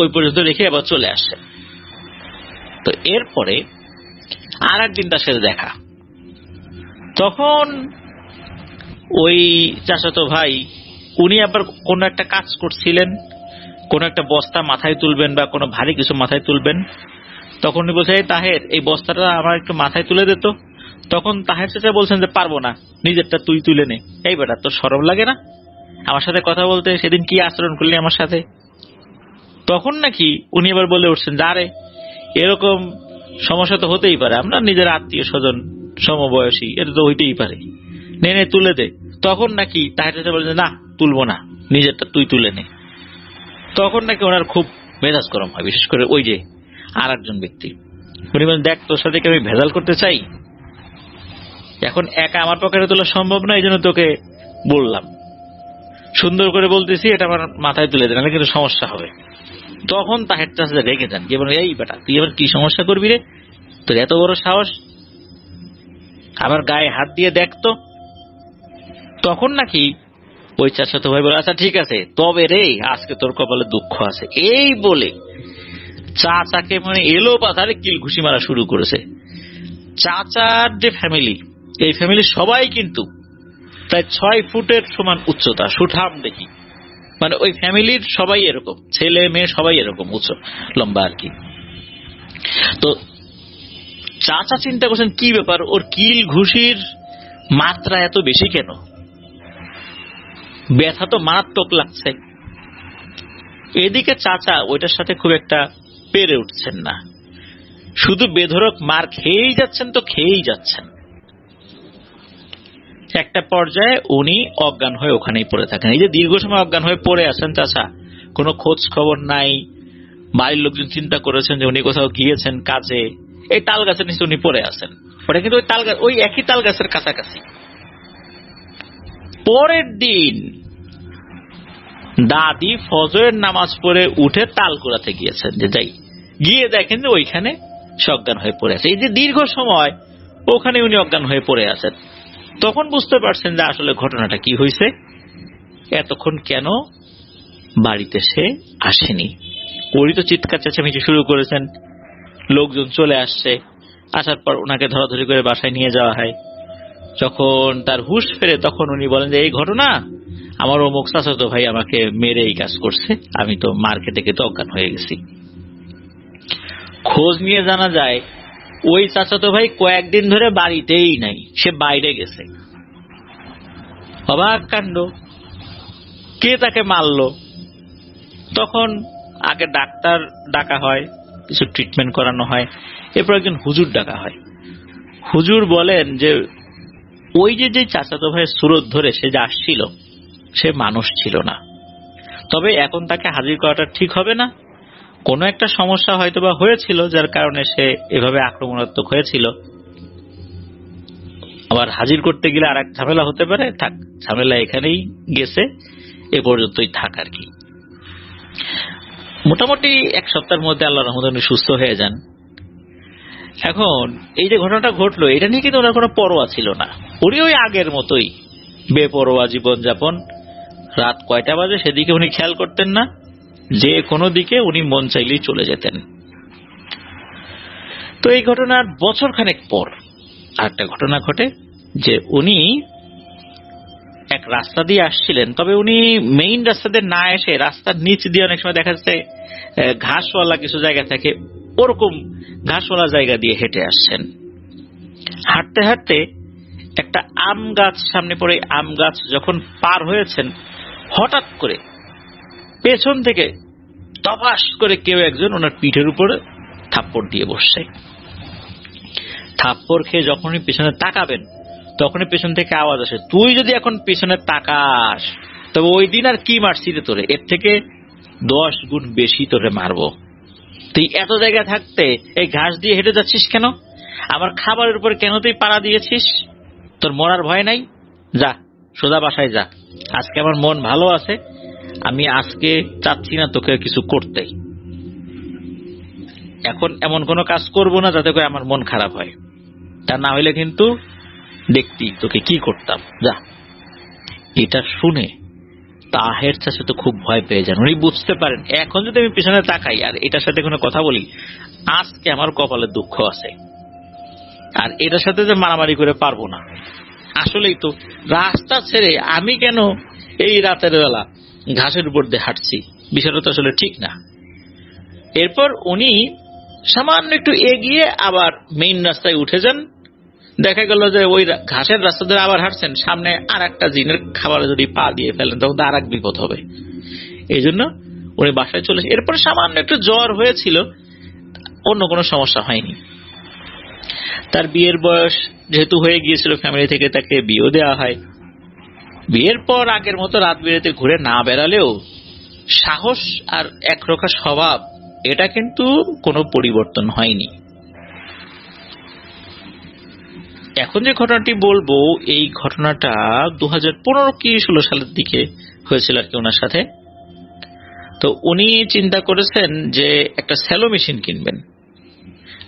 ওই পর্যন্ত রেখে আবার চলে আসে। তো এরপরে আর একদিন তার সাথে দেখা। তখন ওই চাচাতো ভাই, উনি আবার কোন একটা কাজ করছিলেন, কোন একটা বস্তা মাথায় তুলবেন বা কোনো ভারী কিছু মাথায় তুলবেন। তখন উনি বলছে, তাহের এই বস্তাটা আমার একটু মাথায় তুলে দিত। তখন তাহের চাচা বলছেন যে পারবো না, নিজেরটা তুই তুলে নে। এই বেটা, তোর শরম লাগে না আমার সাথে কথা বলতে? সেদিন কি আচরণ করলি আমার সাথে? তখন নাকি উনি আবার বলে উঠছেন, আরে এরকম সমস্যা তো হতেই পারে, আমরা নিজের আত্মীয় স্বজন সমবয়সী, এটা তো হইতেই পারে, নে নে তুলে দে। তখন নাকি তাহের চাচা বলছেন, না তুলবো না, নিজেরটা তুই তুলে নে। তখন নাকি ওনার খুব মেজাজ গরম হয়, বিশেষ করে ওই যে আর একজন ব্যক্তি। উনি বলেন, দেখ তোর সাথে কি আমি ভেজাল করতে চাই, এখন একা আমার পকেটে তোলা সম্ভব না, এই জন্য তোকে বললাম, সুন্দর করে বলতেছি, এটা আমার মাথায় তুলে দেন, কিন্তু সমস্যা হবে। তখন তাহের চাচা রেগে যান, গিয়ে বলেন, এই বেটা তুই এবার কি সমস্যা করবি রে, তোর এত বড় সাহস, আবার গায়ে হাত দিয়ে দেখতো। তখন নাকি ওই চাচাতো ভাই বলে, আচ্ছা ঠিক আছে, তবে রে আজকে তোর কপালে দুঃখ আছে, এই বলে চাচাকে মানে এলো পাথারে কিল ঘুষি মারা শুরু করেছে। চাচার যে ফ্যামিলি, এই ফ্যামিলির সবাই কিন্তু প্রায় 6 ফুটের সমান উচ্চতা, সুঠাম দেখি, মানে ওই ফ্যামিলির সবাই এরকম, ছেলে মেয়ে সবাই এরকম উচ্চ লম্বা আর কি। তো চাচা চিন্তা করছেন কি ব্যাপার, ওর কিল ঘুষির মাত্রা এত বেশি কেন, ব্যথা তো মারাত্মক লাগছে। এদিকে চাচা ওইটার সাথে খুব একটা পেরে উঠছেন না, শুধু বেধড়ক মার খেয়েই যাচ্ছেন, তো খেয়েই যাচ্ছেন। একটা পর্যায়ে উনি অজ্ঞান হয়ে ওখানেই পড়ে থাকেন। এই যে দীর্ঘ সময় অজ্ঞান হয়ে পড়ে আছেন চাচা, কোনো খোঁজ খবর নাই, বাড়ির লোকজন চিন্তা করেছেন যে উনি কোথাও গিয়েছেন কাজে, এই তাল গাছের নিচে উনি পড়ে আছেন। ওটা কিন্তু ওই তাল গাছ, ওই একই তাল গাছের কাছাকাছি। পরের দিন দাদি ফজরের নামাজ পড়ে উঠে তাল কুড়াতে গিয়েছেন, যে যাই গিয়ে দেখেন যে ওইখানে সে অজ্ঞান হয়ে পড়ে আছে। এই যে দীর্ঘ সময় ওখানে উনি অজ্ঞান হয়ে পড়ে আছেন, তখন বুঝতে পারছেন যে আসলে ঘটনাটা কি হয়েছে, এতক্ষণ কেন বাড়িতে সে আসেনি। ওরই তো চিৎকার চেঁচামেচি শুরু করেছেন, লোকজন চলে আসছে, আসার পর ওনাকে ধরাধরি করে বাসায় নিয়ে যাওয়া হয়। যখন তার হুঁশ ফেরে তখন উনি বলেন যে এই ঘটনা, আমার অমুক চাচাতো ভাই আমাকে মেরে এই কাজ করছে, আমি তো মার খেতে খেতে অজ্ঞান হয়ে গেছি। খোঁজ নিয়ে জানা যায় ওই চাচাতো ভাই কয়েকদিন ধরে বাড়িতেই নাই, সে বাইরে গেছে। অবাক কাণ্ড, কে তাকে মারলো? তখন আগে ডাক্তার ডাকা হয়, কিছু ট্রিটমেন্ট করানো হয়, এরপর একজন হুজুর ডাকা হয়। হুজুর বলেন যে ওই যে চাচাতো ভাইয়ের সুরত ধরে সে যে আসছিল, সে মানুষ ছিল না, তবে এখন তাকে হাজির করাটা ঠিক হবে না, কোনো একটা সমস্যা হয়তো বা হয়েছিল যার কারণে সে এভাবে আক্রমণাত্মক হয়েছিল। আবার হাজির করতে গেলে আর এক ঝামেলা হতে পারে, থাক ঝামেলা এখানেই গেছে, এ পর্যন্তই থাক আর কি। মোটামুটি 1 সপ্তাহের মধ্যে আল্লাহর রহমতে উনি সুস্থ হয়ে যান। এখন এই যে ঘটনাটা ঘটলো, এটা নিয়ে কিন্তু ওনার কোনো পরোয়া ছিল না, উনি ওই আগের মতোই বেপরোয়া জীবনযাপন। রাত কয়টা বাজে সেদিকে উনি খেয়াল করতেন না, যে কোনো দিকে উনি মন চাইলেই চলে যেতেন। তো এই ঘটনার বছর খানেক পর আরেকটা ঘটনা ঘটে, যে উনি এক রাস্তা দিয়ে আসছিলেন, তবে উনি মেইন রাস্তা দিয়ে না এসে রাস্তার নিচ দিয়ে অনেক সময় দেখা যাচ্ছে ঘাসওয়ালা কিছু জায়গা থাকে, ওরকম ঘাসওয়ালা জায়গা দিয়ে হেঁটে আসছেন। হাঁটতে হাঁটতে একটা আম গাছ সামনে পড়ে, আম গাছ যখন পার হয়েছেন, হঠাৎ করে পেছন থেকে তপাস করে কেউ একজন ওনার পিঠের উপরে থাপ্পড় দিয়ে বসছে। থাপ্পড় খেয়ে যখনই পিছনে তাকাবেন, তখনই পেছন থেকে আওয়াজ আসে, তুই যদি এখন পিছনে তাকাস তবে ওই দিন আর কি মারছি রে তোরে, এর থেকে 10 গুণ বেশি তোরে মারবো। তুই এত জায়গা থাকতে এই ঘাস দিয়ে হেঁটে যাচ্ছিস কেন? আমার খাবারের উপর কেন তুই পাড়া দিয়েছিস? তোর মরার ভয় নাই? যা সোজা বাসায় যা, আজকে আমার মন ভালো আছে, আমি আজকে চাচ্ছি না তোকে কিছু করতে, এখন এমন কোনো কাজ করবো না যাতে করে আমার মন খারাপ হয়, তা না হইলে কিন্তু দেখতি তোকে কি করতাম, যা। এটা শুনে তাহের চাচা তো খুব ভয় পেয়ে যান। উনি বুঝতে পারেন এখন যদি আমি পিছনে তাকাই আর এটার সাথে কোনো কথা বলি, আজকে আমার কপালে দুঃখ আছে, আর এটার সাথে যে মারামারি করে পারবো না। আসলেই তো রাস্তা ছেড়ে আমি কেন এই রাতের বেলা ঘাসের উপর দিয়ে হাঁটছি, বিষয়টা তো আসলে ঠিক না। এরপর উনি সামান্য একটু এগিয়ে আবার মেইন রাস্তায় উঠে যান। দেখা গেল যে ওই ঘাসের রাস্তা ধরে আবার হাঁটছেন, সামনে আর একটা জিনের খাবারে যদি পা দিয়ে ফেলেন তখন আর এক বিপদ হবে। এই জন্য উনি বাসায় চলে। এরপর সামান্য একটু জ্বর হয়েছিল, অন্য কোনো সমস্যা হয়নি। তার বিয়ের বয়স যেহেতু হয়ে গিয়েছিল, ফ্যামিলি থেকে তাকে বিয়েও দেওয়া হয়। বিয়ের পর আগের মতো রাত বিরেতে ঘুরে না বেড়ালেও সাহস আর একরোখা স্বভাব এটা কিন্তু কোনো পরিবর্তন হয়নি। এখন যে ঘটনাটি বলবো এই ঘটনাটা 2015 কি 16 সালের দিকে হয়েছিল আর কি ওনার সাথে। তো উনি চিন্তা করেছেন যে একটা স্যালো মেশিন কিনবেন।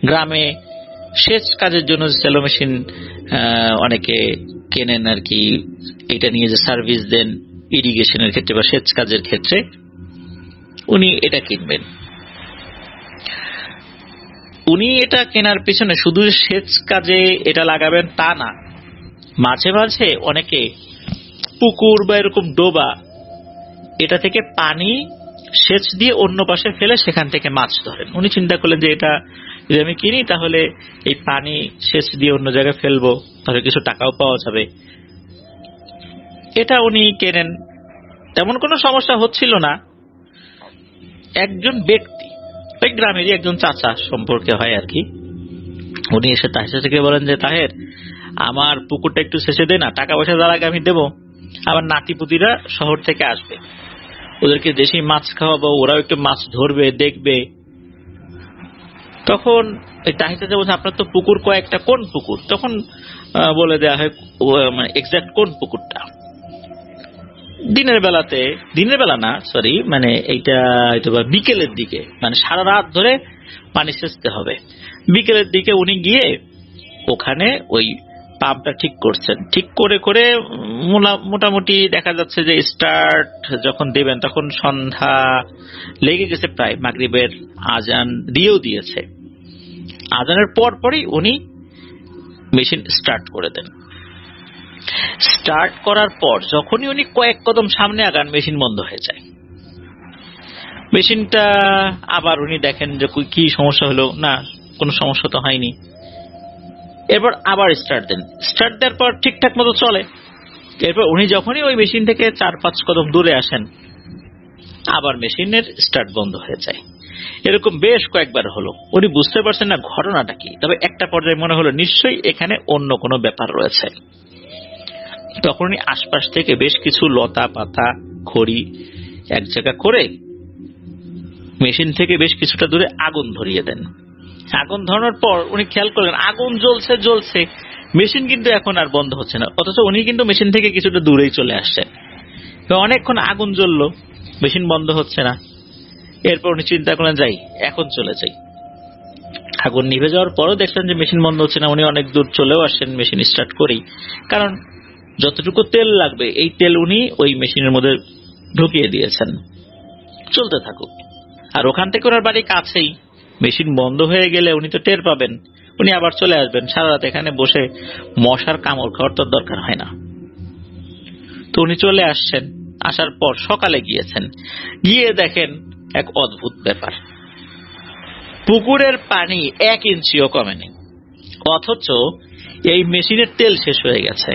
গ্রামে সেচ কাজের জন্য স্যালো মেশিন অনেকে কেনেন আর কি, এটা নিয়ে যে সার্ভিস দেন ইরিগেশনের ক্ষেত্রে বা সেচ কাজের ক্ষেত্রে, উনি এটা কিনবেন। উনি এটা কেনার পিছনে শুধু সেচ কাজে এটা লাগাবেন তা না, মাঝে মাঝে অনেকে পুকুর বা এরকম ডোবা এটা থেকে পানি সেচ দিয়ে অন্য পাশে ফেলে সেখান থেকে মাছ ধরেন। উনি চিন্তা করলেন যে এটা যদি আমি কিনি তাহলে এই পানি সেচ দিয়ে অন্য জায়গায় ফেলবো, তাহলে কিছু টাকাও পাওয়া যাবে। এটা উনি কেনেন, তেমন কোনো সমস্যা হচ্ছিল না। একজন ব্যক্তি, ওই গ্রামেরই একজন চাচা সম্পর্কে হয় আর কি, উনি এসে তাহের চাচাকে বলেন যে তাহের, আমার পুকুরটা একটু সেচে দে না, টাকা পয়সা যার আগে আমি দেবো, আমার নাতিপুতিরা শহর থেকে আসবে, ওদেরকে দেশি মাছ খাওয়াবো, ওরাও একটু মাছ ধরবে দেখবে। তখন এই তাহের চাচা বলছে আপনার তো পুকুর কয়েকটা, কোন পুকুর? তখন বলে দেওয়া হয় মানে এক্সাক্ট কোন পুকুরটা। দিনের বেলা না, সরি, মানে এইটা হয়তো বিকেলের দিকে, মানে সারা রাত ধরে পানি সেচতে হবে। বিকেলের দিকে উনি গিয়ে ওখানে ওই পাম্পটা ঠিক করছেন। ঠিক করে করে মোটামুটি দেখা যাচ্ছে যে স্টার্ট যখন দেবেন তখন সন্ধ্যা লেগে গেছে, প্রায় মাগরিবের আজান দিয়েও দিয়েছে। আজানের পরই উনি মেশিন স্টার্ট করে দেন। স্টার্ট করার পর যখনই উনি কয়েক কদম সামনে আগান মেশিন বন্ধ হয়ে যায়। মেশিনটা আবার উনি দেখেন যে কি সমস্যা হলো, না কোনো সমস্যা তো হয়নি। এরপর আবার স্টার্ট দেন, স্টার্ট দেওয়ার পর ঠিকঠাক মতো চলে। এরপর উনি যখনই ওই মেশিন থেকে 4-5 কদম দূরে আসেন আবার মেশিনের স্টার্ট বন্ধ হয়ে যায়। এরকম বেশ কয়েকবার হলো। উনি বুঝতে পারছেন না ঘটনাটা কি, তবে একটা পর্যায়ে মনে হলো নিশ্চয়ই এখানে অন্য কোনো ব্যাপার রয়েছে। তখন উনি আশপাশ থেকে বেশ কিছু লতা পাতা খড়ি এক জায়গা করে মেশিন থেকে বেশ কিছুটা দূরে আগুন ধরিয়ে দেন। আগুন ধরানোর পর উনি খেয়াল করলেন আগুন জ্বলছে, মেশিন কিন্তু এখন আর বন্ধ হচ্ছে না, অথচ উনি কিন্তু মেশিন থেকে কিছুটা দূরেই চলে আসছেন। অনেকক্ষণ আগুন জ্বললো, মেশিন বন্ধ হচ্ছে না। এরপর উনি চিন্তা করলেন যাই, এখন চলে যাই। আগুন নিভে যাওয়ার পরও দেখলেন যে মেশিন বন্ধ হচ্ছে না। উনি অনেক দূর চলেও আসেন মেশিন স্টার্ট করেই, কারণ যতটুকু তেল লাগবে এই তেল উনি ওই মেশিনের মধ্যে ঢুকিয়ে দিয়েছেন, চলতে থাকুক। আর ওখান থেকে ওনার বাড়ি কাছেই, মেশিন বন্ধ হয়ে গেলে উনি তো টের পাবেন, উনি আবার চলে আসবেন। সারা রাত এখানে বসে মশার কামড় খাওয়ার তো দরকার হয় না। তো উনি চলে আসছেন, আসার পর সকালে গিয়েছেন, গিয়ে দেখেন এক অদ্ভুত ব্যাপার, পুকুরের পানি 1 ইঞ্চিও কমেনি, অথচ এই মেশিনের তেল শেষ হয়ে গেছে।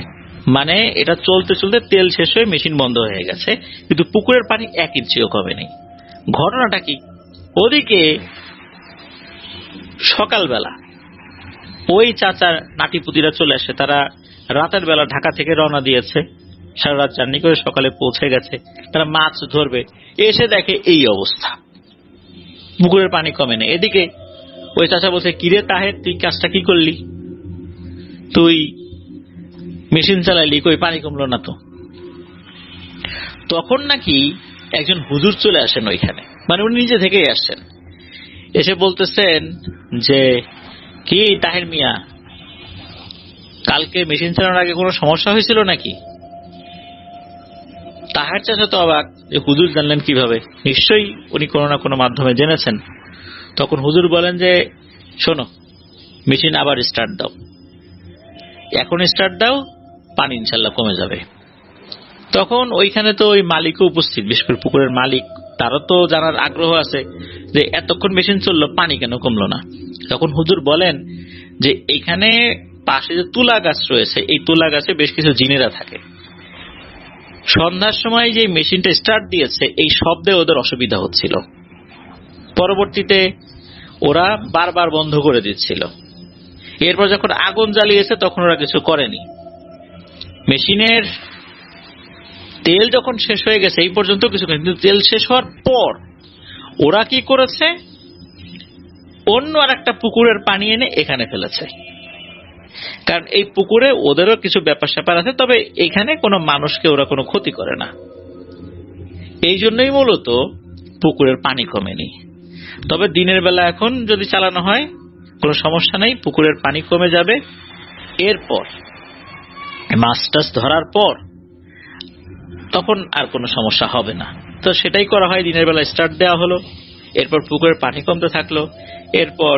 মানে এটা চলতে চলতে তেল শেষ হয়ে মেশিন বন্ধ হয়ে গেছে, কিন্তু পুকুরের পানি 1 ইঞ্চিও কমেনি। ঘটনাটা কি? ওদিকে সকালবেলা ওই চাচার নাতিপুতিরা চলে আসে, তারা রাতের বেলা ঢাকা থেকে রওনা দিয়েছে, সারা রাত জার্নি করে সকালে পৌঁছে গেছে, তারা মাছ ধরবে। এসে দেখে এই অবস্থা, পুকুরের পানি কমে না। এদিকে ওই চাচা বলছে কিরে তাহের, তুই কাজটা কি করলি? তুই মেশিন চালাইলি, কই পানি কমলো না তো। তখন নাকি একজন হুজুর চলে আসেন ওইখানে, মানে উনি নিজে থেকেই আসছেন। এসে বলতেছেন যে কি তাহের মিয়া, কালকে মেশিন চালানোর আগে কোনো সমস্যা হয়েছিল নাকি? তাহের চাচা তো অবাক যে হুজুর জানলেন কিভাবে, নিশ্চয়ই উনি কোনো না কোনো মাধ্যমে জেনেছেন। তখন হুজুর বলেন যে শোনো, মেশিন আবার স্টার্ট দাও, এখন স্টার্ট দাও, পানি ইনশাল্লাহ কমে যাবে। তখন ওইখানে তো ওই মালিকও উপস্থিত, বিশেষ করে পুকুরের মালিক, তারও তো জানার আগ্রহ আছে যে এতক্ষণ মেশিন চললো, পানি কেন কমলো না। তখন হুজুর বলেন যে এখানে পাশে যে তুলা গাছ রয়েছে, এই তুলা গাছে বেশ কিছু জিনেরা থাকে। সন্ধ্যার সময় যে মেশিনটা স্টার্ট দিয়েছে এই শব্দে ওদের অসুবিধা হচ্ছিল, পরবর্তীতে ওরা বারবার বন্ধ করে দিচ্ছিল। এরপর যখন আগুন জ্বালিয়েছে তখন ওরা কিছু করেনি। মেশিনের তেল যখন শেষ হয়ে গেছে এই পর্যন্ত কিছু, কিন্তু তেল শেষ হওয়ার পর ওরা কি করেছে, অন্য আর একটা পুকুরের পানি এনে এখানে ফেলেছে। কারণ এই পুকুরে ওদেরও কিছু ব্যাপার স্যাপার আছে, তবে এখানে কোনো মানুষকে ওরা কোনো ক্ষতি করে না, এই জন্যই মূলত পুকুরের পানি কমেনি। তবে দিনের বেলা এখন যদি চালানো হয় কোনো সমস্যা নেই, পুকুরের পানি কমে যাবে। এরপর মাছ টাছ ধরার পর তখন আর কোনো সমস্যা হবে না। তো সেটাই করা হয়, দিনের বেলা স্টার্ট দেওয়া হলো, এরপর পুকুরের পানি কমতে থাকলো। এরপর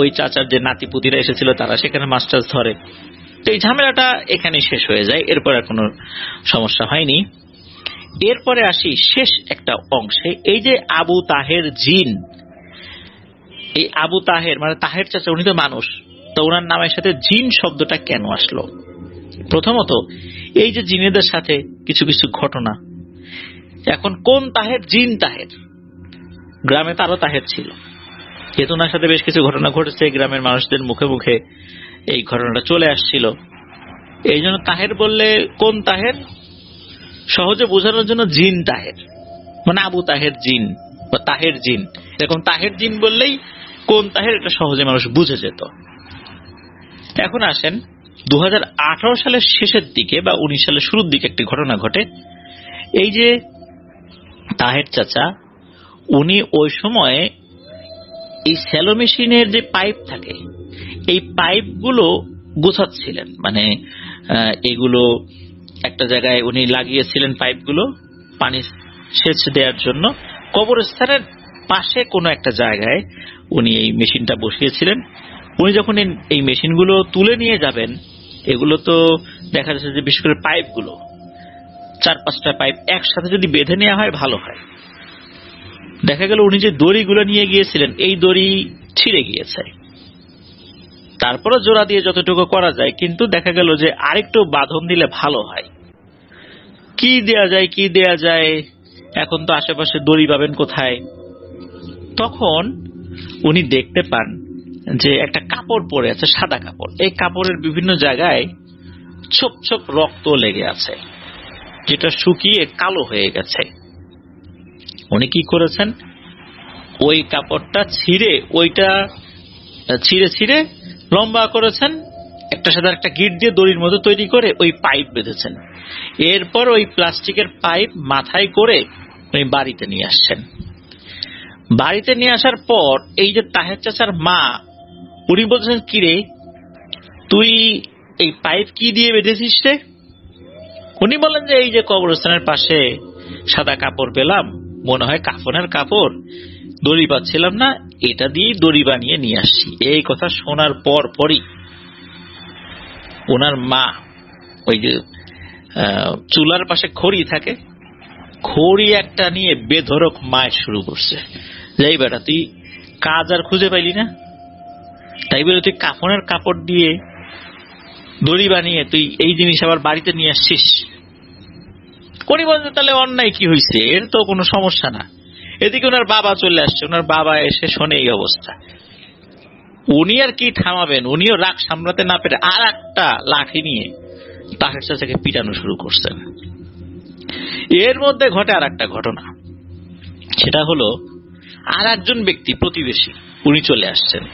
ওই চাচার যে নাতিপুতিরা এসেছিল তারা সেখানে মাছ টাছ ধরে। তো এই ঝামেলাটা এখানে শেষ হয়ে যায়, এরপর আর কোনো সমস্যা হয়নি। এরপরে আসি শেষ একটা অংশে, এই যে আবু তাহের জিন, এই আবু তাহের মানে তাহের চাচা, উনি তো মানুষ, তো ওনার নামের সাথে জিন শব্দটা কেন আসলো? প্রথমত এই যে জিনেদের সাথে কিছু কিছু ঘটনা, এখন কোন তাহের? জিন তাহের। গ্রামে তারও তাহের ছিল, যেহেতু ওনার সাথে বেশ কিছু ঘটনা ঘটেছে, গ্রামের মানুষদের মুখে মুখে এই ঘটনাটা চলে আসছিল, এই জন্য তাহের বললে কোন তাহের সহজে বোঝানোর জন্য জিন তাহের, মানে আবু তাহের জিন বা তাহের জিন। এরকম তাহের জিন বললেই কোন তাহের এটা সহজে মানুষ বুঝে যেত। এখন আসেন 2018 সালের শেষের দিকে বা 19 সালের শুরুর দিকে একটি ঘটনা ঘটে। এই যে তাহের চাচা, উনি ওই সময়ে এই স্যালো মেশিনের যে পাইপ থাকে এই পাইপগুলো গোছাচ্ছিলেন, মানে এগুলো একটা জায়গায় উনি লাগিয়েছিলেন পাইপগুলো পানি সেচ দেওয়ার জন্য। কবরস্থানের পাশে কোনো একটা জায়গায় উনি এই মেশিনটা বসিয়েছিলেন। উনি যখন এই মেশিনগুলো তুলে নিয়ে যাবেন, এগুলো তো দেখা যাচ্ছে যে বিশেষ করে পাইপগুলো 4-5টা পাইপ একসাথে যদি বেঁধে নেওয়া হয় ভালো হয়। দেখা গেল উনি যে দড়িগুলো নিয়ে গিয়েছিলেন এই দড়ি ছিঁড়ে গিয়েছে, তারপরে জোড়া দিয়ে যতটুকু করা যায়, কিন্তু দেখা গেল যে আরেকটু বাঁধন দিলে ভালো হয়। কি দেয়া যায়, এখন তো আশেপাশে দড়ি পাবেন কোথায়? তখন উনি দেখতে পান যে একটা কাপড় পরে আছে, সাদা কাপড়। এই কাপড়ের বিভিন্ন জায়গায় ছোপ ছোপ রক্ত লেগে আছে, যেটা শুকিয়ে কালো হয়ে গেছে। উনি কি করেছেন, ওই কাপড়টা ছিঁড়ে ছিঁড়ে লম্বা করেছেন, একটা সাথে একটা গিট দিয়ে দড়ির মতো তৈরি করে ওই পাইপ বেঁধেছেন। এরপর ওই প্লাস্টিকের পাইপ মাথায় করে উনি বাড়িতে নিয়ে আসছেন। বাড়িতে নিয়ে আসার পর এই যে তাহের চাচার মা, উনি বলছেন, কিরে তুই এই পাইপ কি দিয়ে বেঁধেছিস রে? উনি বলেন যে এই যে কবরস্থানের পাশে সাদা কাপড় পেলাম, মনে হয় কাফনের কাপড়, দড়ি পাচ্ছিলাম না, এটা দিয়ে দড়ি বানিয়ে নিয়ে আসছি। এই কথা শোনার পরই ওনার মা ওই যে চুলার পাশে খড়ি থাকে, খড়ি একটা নিয়ে বেধড়ক মায়ের শুরু করছে, যাই বেটা তুই কাজ আর খুঁজে পাইলি না, তাই বলে তুই কাফনের কাপড় দিয়ে দড়ি বানিয়ে তুই এই জিনিস আবার বাড়িতে নিয়ে আসছিস। উনি বলছে তাহলে অন্যায় কি হয়েছে, এর তো কোনো সমস্যা না। এদিকে ওনার বাবা চলে আসছে, ওনার বাবা এসে শোনে এই অবস্থা। উনি আর কি থামাবেন, উনিও রাগ সামলাতে না পেরে আর একটা লাঠি নিয়ে তাহের চাচাকে পিটানো শুরু করছেন। এর মধ্যে ঘটে আর একটা ঘটনা, সেটা হলো আর একজন ব্যক্তি, প্রতিবেশী, উনি চলে আসছেন।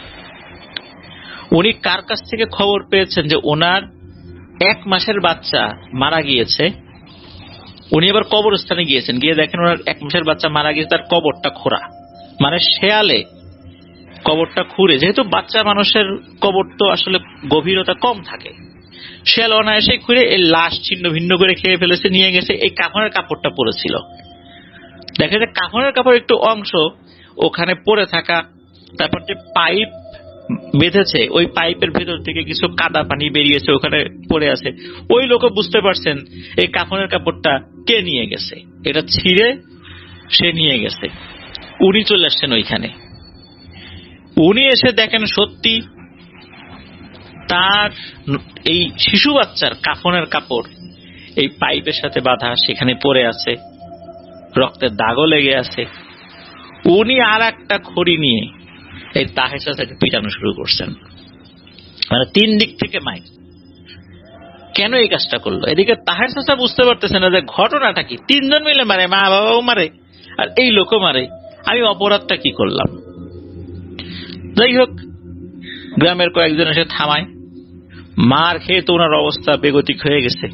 উনি কার কাছ থেকে খবর পেয়েছেন যে ওনার 1 মাসের বাচ্চা মারা গিয়েছে। উনি এবার কবরস্থানে গিয়েছেন, গিয়ে দেখেন ওনার 1 মাসের বাচ্চা মারা গিয়েছে, তার কবরটা খোঁড়া, মানে শেয়ালে কবরটা খুঁড়ে, যেহেতু বাচ্চা মানুষের কবর তো আসলে গভীরতা কম থাকে, শেয়াল অনায়াসে খুঁড়ে এই লাশ ছিন্ন ভিন্ন করে খেয়ে ফেলেছে, নিয়ে গেছে। এই কাফনের কাপড়টা পড়েছিল, দেখা যায় কাফনের কাপড় একটু অংশ ওখানে পড়ে থাকা, তারপর যে পাইপ বেঁধেছে ওই পাইপের ভেতর থেকে কিছু কাদা পানি বেরিয়েছে, ওখানে পড়ে আছে। ওই লোক বুঝতে পারছেন এই কাফনের কাপড়টা কে নিয়ে গেছে, এটা ছিঁড়ে সে নিয়ে গেছে। উনি চলে আসছেন ওইখানে। উনি এসে দেখেন সত্যি তার এই শিশু বাচ্চার কাফনের কাপড় এই পাইপের সাথে বাঁধা, সেখানে পড়ে আছে, রক্তের দাগও লেগে আছে। উনি আর একটা খড়ি নিয়ে এই তাহের চাচাকে পিটানো শুরু করছেন, মানে 3 দিক থেকে মাইর। কেন এই কাজটা করলো। এদিকে তাহের চাচা বুঝতে পারতেছে না যে ঘটনাটা কি, তিনজন মিলে মারে, মা বাবাও মারে আর এই লোকও মারে, আমি অপরাধটা কি করলাম। যাই হোক, গ্রামের কয়েকজন এসে থামায়, মার খেয়ে তো ওনার অবস্থা বেগতিক হয়ে গেছে।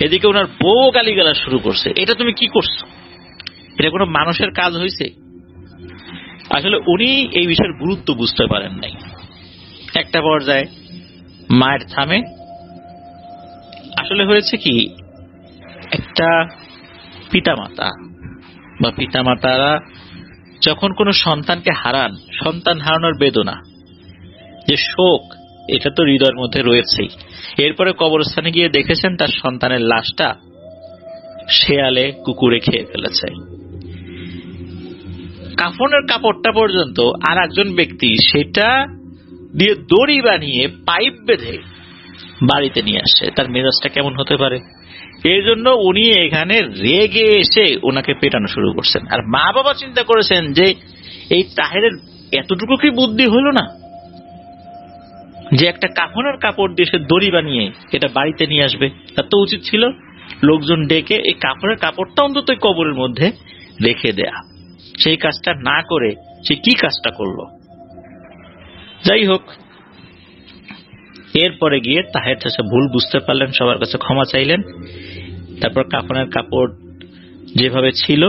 এদিকে ওনার বউ গালিগালাজ শুরু করছে, এটা তুমি কি করছো, এটা কোনো মানুষের কাজ হয়েছে। আসলে উনি এই বিষয়ের গুরুত্ব বুঝতে পারেন নাই। একটা পর্যায়ে মায়ের থামে। আসলে হয়েছে কি, একটা পিতামাতা বা পিতামাতারা যখন কোনো সন্তানকে হারান, সন্তান হারানোর বেদনা, যে শোক, এটা তো হৃদয়ের মধ্যে রয়েছেই। এরপরে কবরস্থানে গিয়ে দেখেছেন তার সন্তানের লাশটা শেয়ালে কুকুরে খেয়ে ফেলেছে। কাফনের কাপড়টা পর্যন্ত আর একজন ব্যক্তি সেটা দিয়ে দড়ি বানিয়ে পাইপ বেঁধে বাড়িতে নিয়ে আসে। তার মেজাজটা কেমন হতে পারে। এই জন্য উনি এখানে রেগে এসে ওনাকে পেটানো শুরু করছেন। আর মা বাবা চিন্তা করেছেন যে এই তাহেরের এতটুকু কি বুদ্ধি হলো না, যে একটা কাফনের কাপড় দিয়ে সে দড়ি বানিয়ে এটা বাড়িতে নিয়ে আসবে। তার তো উচিত ছিল লোকজন ডেকে এই কাপড়ের কাপড়টা অন্তত কবরের মধ্যে রেখে দেয়া। সেই কাজটা না করে সে কি কাজটা করলো। যাই হোক, এরপরে গিয়ে তাহের চাচা ভুল বুঝতে পারলেন, সবার কাছে ক্ষমা চাইলেন। তারপর কাফনের কাপড় যেভাবে ছিল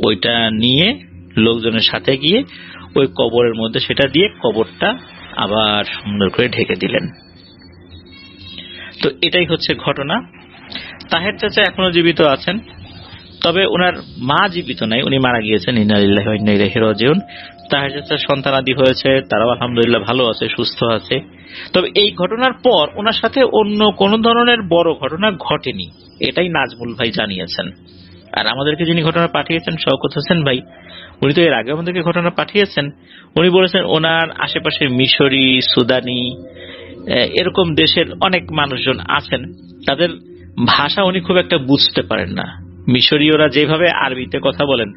ওইটা নিয়ে লোকজনের সাথে গিয়ে ওই কবরের মধ্যে সেটা দিয়ে কবরটা আবার সুন্দর করে ঢেকে দিলেন। তো এটাই হচ্ছে ঘটনা। তাহের চাচা এখনো জীবিত আছেন, তবে ওনার মা জীবিত নাই, উনি মারা গিয়েছেন। ইন্না লিল্লাহি ওয়া ইন্না ইলাইহি রাজিউন। তাহের চাচার সন্তানাদি হয়েছে, তারাও আলহামদুলিল্লাহ ভালো আছে, সুস্থ আছে। তবে এই ঘটনার পর ওনার সাথে অন্য কোন ধরনের বড় ঘটনা ঘটেনি, এটাই নাজমুল ভাই জানিয়েছেন। আর আমাদেরকে যিনি ঘটনা পাঠিয়েছেন শওকত হোসেন ভাই, উনি তো এর আগে আমাদেরকে ঘটনা পাঠিয়েছেন। উনি বলেছেন ওনার আশেপাশে মিশরি, সুদানি, এরকম দেশের অনেক মানুষজন আছেন, তাদের ভাষা উনি খুব একটা বুঝতে পারেন না। মিশরীয়রা যেভাবে আরবিতে কথা বলেন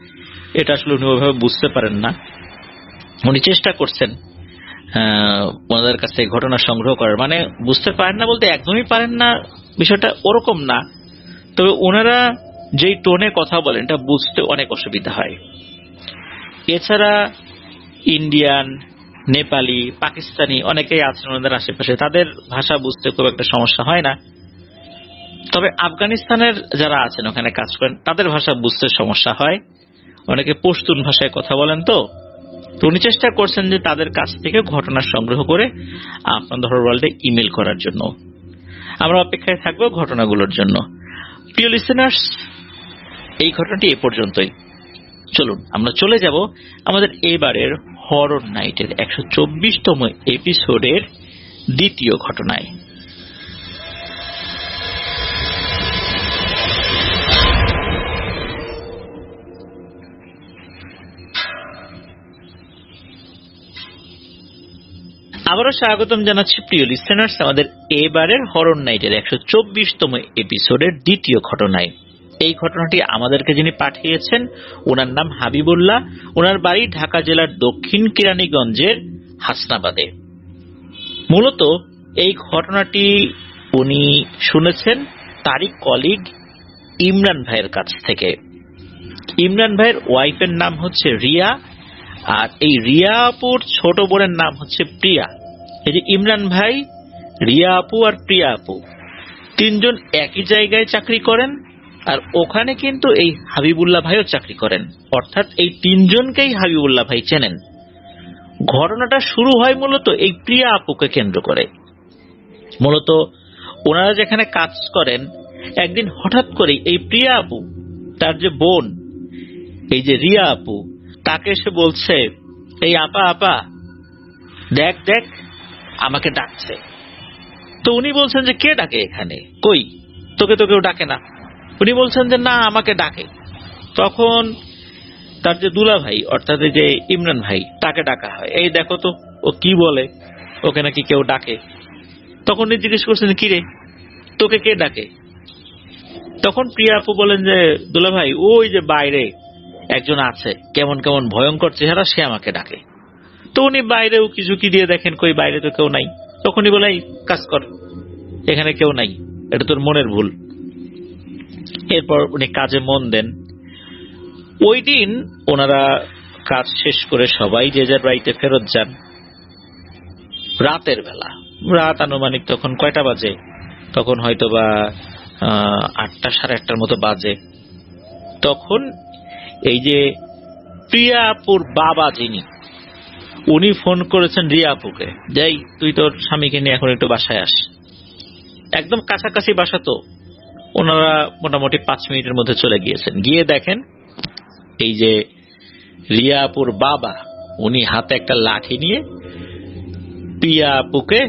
এটা আসলে উনি ওইভাবে বুঝতে পারেন না। উনি চেষ্টা করছেন ওনাদের কাছ থেকে ঘটনা সংগ্রহ করার, মানে বুঝতে পারেন না বলতে একদমই পারেন না, বিষয়টা ওরকম না। তবে ওনারা যেই টোনে কথা বলেন এটা বুঝতে অনেক অসুবিধা হয়। এছাড়া ইন্ডিয়ান, নেপালি, পাকিস্তানি অনেকেই আছেন ওনাদের আশেপাশে, তাদের ভাষা বুঝতে খুব একটা সমস্যা হয় না। তবে আফগানিস্তানের যারা আছেন ওখানে কাজ করেন তাদের ভাষা বুঝতে সমস্যা হয়। অনেকে পশতুন ভাষায় কথা বলেন। তো উনি চেষ্টা করছেন যে তাদের কাছ থেকে ঘটনা সংগ্রহ করে আপনাদের ওয়ার্ল্ডে ইমেল করার জন্য। আমরা অপেক্ষায় থাকবো ঘটনাগুলোর জন্য। প্রিয় লিসেনার্স, এই ঘটনাটি এ পর্যন্তই। চলুন আমরা চলে যাব আমাদের এবারের হরর নাইটের 124তম এপিসোডের দ্বিতীয় ঘটনায়। আবারও স্বাগতম জানাচ্ছি প্রিয় লিসেনার্স আমাদের এবারের হরর নাইটের 124তম এপিসোডের দ্বিতীয় ঘটনায়। এই ঘটনাটি আমাদেরকে যিনি পাঠিয়েছেন ওনার নাম হাবিবুল্লাহ। ওনার বাড়ি ঢাকা জেলার দক্ষিণ কেরানীগঞ্জের হাসনাবাদে। মূলত এই ঘটনাটি উনি শুনেছেন তারই কলিগ ইমরান ভাইয়ের কাছ থেকে। ইমরান ভাইয়ের ওয়াইফের নাম হচ্ছে রিয়া, আর এই রিয়া আপুর ছোট বোনের নাম হচ্ছে প্রিয়া। এই যে ইমরান ভাই, রিয়া আপু আর প্রিয়া আপু তিনজন একই জায়গায় চাকরি করেন, আর ওখানে কিন্তু এই হাবিবুল্লাহ ভাইও চাকরি করেন, অর্থাৎ এই তিনজনকেই হাবিবুল্লাহ ভাই চেনেন। ঘটনাটা শুরু হয় মূলত এই প্রিয়া আপুকে কেন্দ্র করে। মূলত ওনারা যেখানে কাজ করেন, একদিন হঠাৎ করে এই প্রিয়া আপু তার যে বোন এই যে রিয়া আপু তাকে এসে বলছে, এই আপা আপা দেখ দেখ আমাকে ডাকছে। তো উনি বলছেন যে কে ডাকে এখানে, কই তোকে তো কেউ ডাকে না। উনি বলছেন যে না আমাকে ডাকে। তখন তার যে দুলা ভাই অর্থাৎ যে ইমরান ভাই তাকে ডাকা হয়, এই দেখো তো ও কি বলে, ওকে নাকি কেউ ডাকে। তখন উনি জিজ্ঞেস করছেন কি রে তোকে কে ডাকে। তখন প্রিয়া আপু বলেন যে দুলা ভাই ওই যে বাইরে একজন আছে, কেমন কেমন ভয়ঙ্কর চেহারা, সে আমাকে ডাকে। তো উনি বাইরেও কিছু কি দিয়ে দেখেন কই বাইরে তো কেউ নাই। তখনই বলে কাজ কর, এখানে কেউ নাই, এটা তোর মনের ভুল। এরপর উনি কাজে মন দেন। ওই দিন ওনারা কাজ শেষ করে সবাই যে যার বাড়িতে ফেরত যান। রাতের বেলা, রাত আনুমানিক তখন কয়টা বাজে, তখন হয়তো বা 8টা সাড়ে 8টার মতো বাজে। তখন এই যে প্রিয়া আপুর বাবা যিনি, উনি ফোন করেছেন রিয়া আপুকে, যাই তুই তোর স্বামীকে নিয়ে এখন একটু বাসায় আস। একদম কাছাকাছি বাসা তো, ওনারা মোটামুটি 5 মিনিটের মধ্যে চলে গিয়েছেন। গিয়ে দেখেন এই যে রিয়া আপুর বাবা, উনি হাতে একটা লাঠি নিয়ে প্রিয়া আপুকে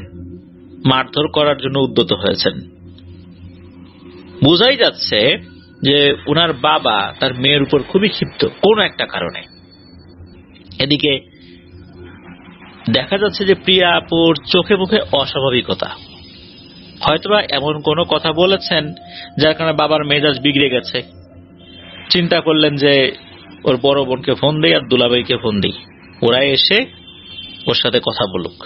মারধর করার জন্য উদ্যত হয়েছেন। বোঝাই যাচ্ছে যে উনার বাবা তার মেয়ের উপর খুবই ক্ষিপ্ত কোন একটা কারণে। এদিকে দেখা যাচ্ছে যে প্রিয়া আপুর চোখে মুখে অস্বাভাবিকতা, হয়তোবা এমন কোনো কথা বলেছেন যার কারণে বাবার মেজাজ বিগড়ে গেছে। চিন্তা করলেন যে ওর বড় বোনকে ফোন দেই আর দুলাভাইকে ফোন দিই, ওরা এসে ওর সাথে কথা বলুক।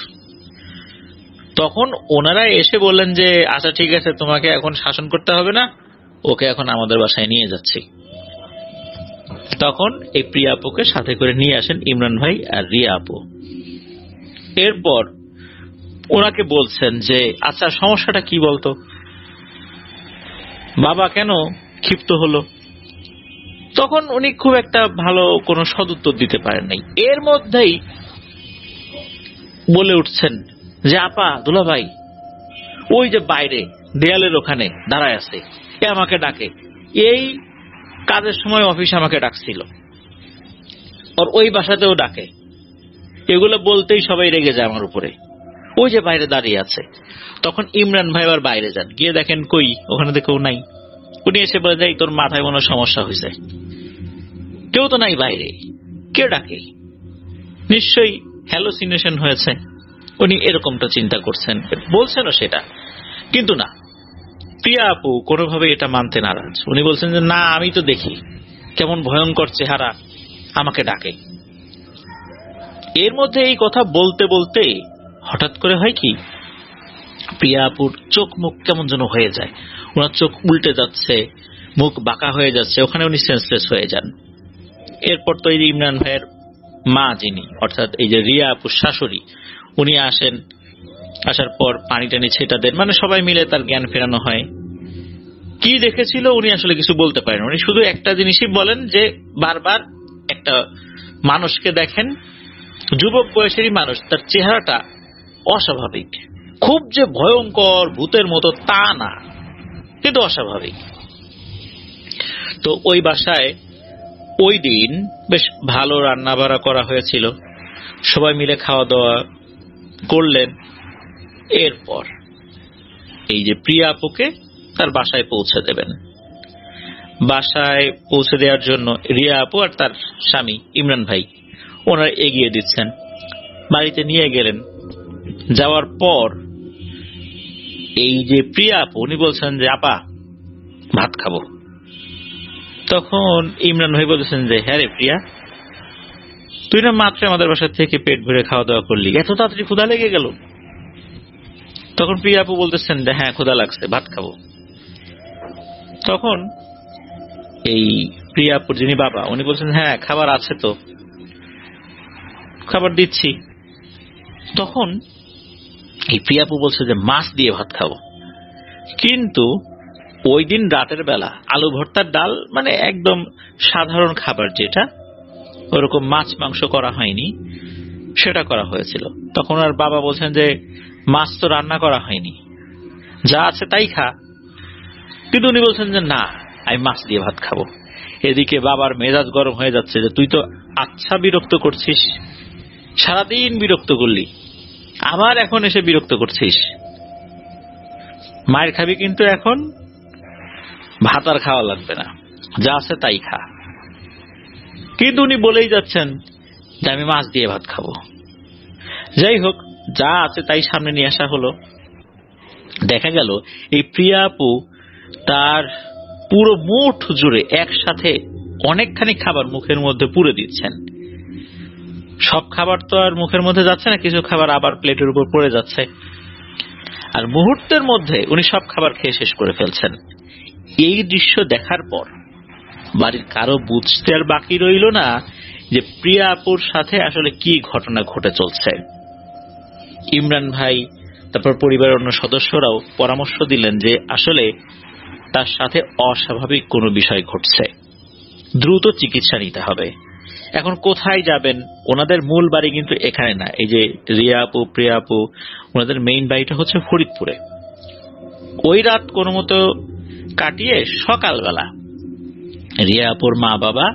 তখন ওনারা এসে বললেন যে আচ্ছা ঠিক আছে, তোমাকে এখন শাসন করতে হবে না, ওকে এখন আমাদের বাসায় নিয়ে যাচ্ছি। তখন এই প্রিয়া আপুকে সাথে করে নিয়ে আসেন ইমরান ভাই আর রিয়া আপু। এরপর ওনাকে বলছেন যে আচ্ছা সমস্যাটা কি বলতো, বাবা কেন ক্ষিপ্ত হলো? তখন উনি খুব একটা ভালো কোনো সদুত্তর দিতে পারেন নাই। এর মধ্যেই বলে উঠছেন যে আপা, দুলাভাই ওই যে বাইরে দেয়ালের ওখানে দাঁড়ায় আছে, এ আমাকে ডাকে, এই কাজের সময় অফিসে আমাকে ডাকছিল, আর ওই বাসাতেও ডাকে। এগুলো বলতেই সবাই রেগে যায় আমার উপরে, ওই যে বাইরে দাঁড়িয়ে আছে। তখন ইমরান ভাই আবার বাইরে যান, গিয়ে দেখেন কই, ওখানে দেখেও নাই। উনি এসে বলে যায় তোর মাথায় কোনো সমস্যা হয়েছে, কেউ তো নাই বাইরে, কে ডাকে, নিশ্চয়ই হ্যালোসিনেশন হয়েছে। উনি এরকমটা চিন্তা করছেন, বলছেনও সেটা, কিন্তু না, প্রিয়া আপু কোনোভাবে এটা মানতে নারাজ। উনি বলছেন যে না, আমি তো দেখি কেমন ভয়ঙ্কর চেহারা, আমাকে ডাকে। এর মধ্যে এই কথা বলতে বলতে হঠাৎ করে হয় কি, প্রিয়া আপুর চোখ মুখ কেমন যেন হয়ে যায়, ওনার চোখ উল্টে যাচ্ছে, মুখ বাঁকা হয়ে যাচ্ছে, ওখানে উনি সেন্সলেস হয়ে যান। এরপর তো এই যে ইমরান ভাইয়ের মা যিনি, অর্থাৎ এই যে রিয়া আপুর শাশুড়ি, উনি আসেন। আসার পর পানি টানি ছেটা দেন, মানে সবাই মিলে তার জ্ঞান ফেরানো হয়। কি দেখেছিল উনি আসলে কিছু বলতে পারেন, উনি শুধু একটা জিনিসই বলেন যে বারবার একটা মানুষকে দেখেন, যুবক বয়সেরই মানুষ, তার চেহারাটা অস্বাভাবিক, খুব যে ভয়ঙ্কর ভূতের মতো তা না, কিন্তু অস্বাভাবিক। তো ওই বাসায় ওই দিন বেশ ভালো রান্না বাড়া করা হয়েছিল, সবাই মিলে খাওয়া দাওয়া করলেন। এরপর এই যে প্রিয়া আপুকে তার বাসায় পৌঁছে দেবেন। বাসায় পৌঁছে দেওয়ার জন্য রিয়া আপু আর তার স্বামী ইমরান ভাই ওনারা এগিয়ে দিচ্ছেন, বাড়িতে নিয়ে গেলেন। যাওয়ার পর এই যে প্রিয়া আপু, উনি বলছেন যে আপা ভাত খাবো। তখন ইমরান ভাই বলছেন যে হ্যাঁ রে প্রিয়া, তুই না মাত্র আমাদের বাসা থেকে পেট ভরে খাওয়া দাওয়া করলি, এত তাড়াতাড়ি ক্ষুধা লেগে গেল? তখন প্রিয়া আপু বলতেছেন যে হ্যাঁ ক্ষুধা লাগছে, ভাত খাবো। তখন এই প্রিয়া আপুর যিনি বাবা, উনি বলছেন হ্যাঁ খাবার আছে তো, খাবার দিচ্ছি। তখন এই প্রিয়া আপু বলছে যে মাছ দিয়ে ভাত খাবো। কিন্তু ওই দিন রাতের বেলা আলু ভর্তার ডাল, মানে একদম সাধারণ খাবার, যেটা ওরকম মাছ মাংস করা হয়নি, সেটা করা হয়েছিল। তখন আর বাবা বলছেন যে মাছ তো রান্না করা হয়নি, যা আছে তাই খা। কিন্তু উনি বলছেন যে না, আমি মাছ দিয়ে ভাত খাবো। এদিকে বাবার মেজাজ গরম হয়ে যাচ্ছে যে তুই তো আচ্ছা বিরক্ত করছিস, সারাদিন বিরক্ত করলি, আবার এখন এসে বিরক্ত করছিস, মায়ের খাবি কিন্তু এখন ভাত আর খাওয়া লাগবে না, যা আছে তাই খা। কিন্তু উনি বলেই যাচ্ছেন যে আমি মাছ দিয়ে ভাত খাবো। যাই হোক, যা আছে তাই সামনে নিয়ে আসা হলো। দেখা গেল এই প্রিয়া আপু তার পুরো মুঠ জুড়ে একসাথে অনেকখানি খাবার মুখের মধ্যে পুরে দিচ্ছেন। সব খাবার তো আর মুখের মধ্যে যাচ্ছে না, কিছু খাবার আবার প্লেটের উপর পড়ে যাচ্ছে। আর মুহূর্তের মধ্যে উনি সব খাবার খেয়ে শেষ করে ফেলছেন। এই দৃশ্য দেখার পর বাড়ির কারো বুঝতে আর বাকি রইল না যে প্রিয়া আপুর সাথে আসলে কি ঘটনা ঘটে চলছে। ইমরান ভাই তারপর পরিবারের অন্য সদস্যরাও পরামর্শ দিলেন যে আসলে তার সাথে অস্বাভাবিক কোনো বিষয় ঘটছে, দ্রুত চিকিৎসা নিতে হবে। এখন কোথায় যাবেন? ওনাদের মূল বাড়ি কিন্তু এখানে না, এই যে রিয়া আপু প্রিয়া আপু ওনাদের মেইন বাড়িটা হচ্ছে ফরিদপুরে। ওই রাত কোনো মতো কাটিয়ে সকালবেলা রিয়া আপুর মা বাবা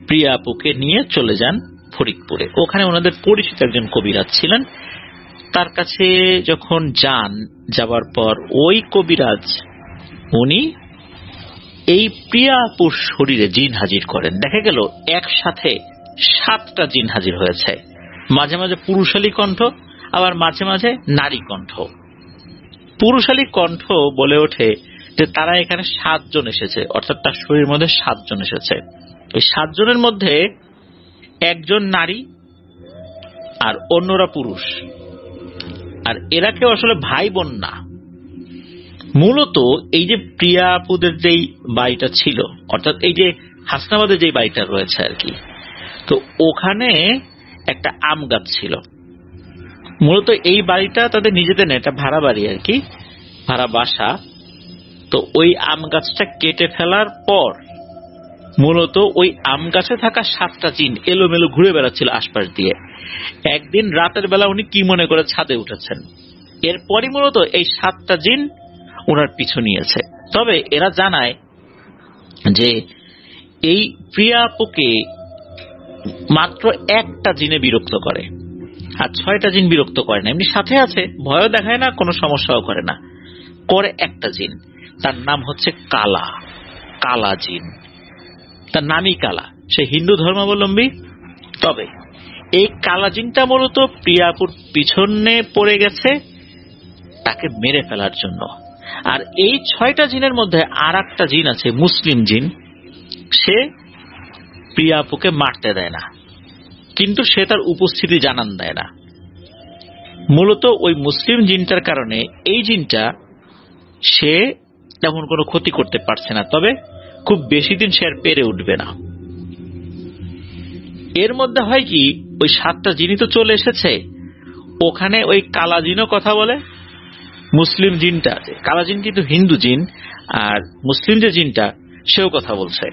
প্রিয়া আপুকে নিয়ে চলে যান ফরিদপুরে। ওখানে ওনাদের পরিচিত একজন কবিরাজ ছিলেন, তার কাছে যখন যাবার পর ওই কবিরাজ উনি এই প্রিয়া আপুর শরীরে জিন হাজির করেন। দেখা গেল একসাথে 7টা জিন হাজির হয়েছে, মাঝে মাঝে পুরুষালী কণ্ঠ, আবার মাঝে মাঝে নারী কণ্ঠ। পুরুষালী কণ্ঠ বলে ওঠে যে তারা এখানে 7 জন এসেছে, অর্থাৎ তার শরীরের মধ্যে 7 জন এসেছে। ওই 7 জনের মধ্যে একজন নারী আর অন্যরা পুরুষ। আর এরা কেউ আসলে ভাই বোন না। মূলত এই যে প্রিয়া আপুদের যেই বাড়িটা ছিল, অর্থাৎ এই যে হাসনাবাদে যে বাড়িটা রয়েছে আর কি, তো ওখানে একটা আম গাছ ছিল। মূলত এই বাড়িটা তাদের নিজেদের না, এটা ভাড়া বাড়ি আর কি, ভাড়া বাসা। তো ওই আম গাছটা কেটে ফেলার পর মূলত ওই আম গাছে থাকা 7টা জিন এলোমেলো ঘুরে বেড়াচ্ছিল আশপাশ দিয়ে। একদিন রাতের বেলা উনি কি মনে করে ছাদে উঠেছেন, এরপরই মূলত এই 7টা জিন ওনার পিছু নিয়েছে। তবে এরা জানায় যে এই প্রিয়া আপুকে মাত্র একটা জিনে বিরক্ত করে, আর 6টা জিন বিরক্ত করে না। এমনি সাথে আছে, ভয়ও দেখায় না, কোনো সমস্যাও করে না, করে একটা জিন। তার নাম হচ্ছে কালা জিন। তার নামই কালা, সে হিন্দু ধর্মাবলম্বী। তবে এই কালা জিনটা মূলত প্রিয়া আপুর পিছনে পড়ে গেছে তাকে মেরে ফেলার জন্য। আর এই 6টা জিনের মধ্যে আর একটা জিন আছে, মুসলিম জিন। সে প্রিয়া আপুকে মারতে দেয় না, কিন্তু সে তার উপস্থিতি জানান দেয় না। মূলত ওই মুসলিম জিনটার কারণে এই জিনটা সে তেমন কোনো ক্ষতি করতে পারছে না, তবে খুব বেশি দিন সে আর পেরে উঠবে না। এর মধ্যে হয় কি, ওই 7টা জিনই তো চলে এসেছে, ওখানে ওই কালা জিনও কথা বলে। মুসলিম জিনটা, কালা জিন কিন্তু হিন্দু জিন, আর মুসলিম যে জিনটা সেও কথা বলছে।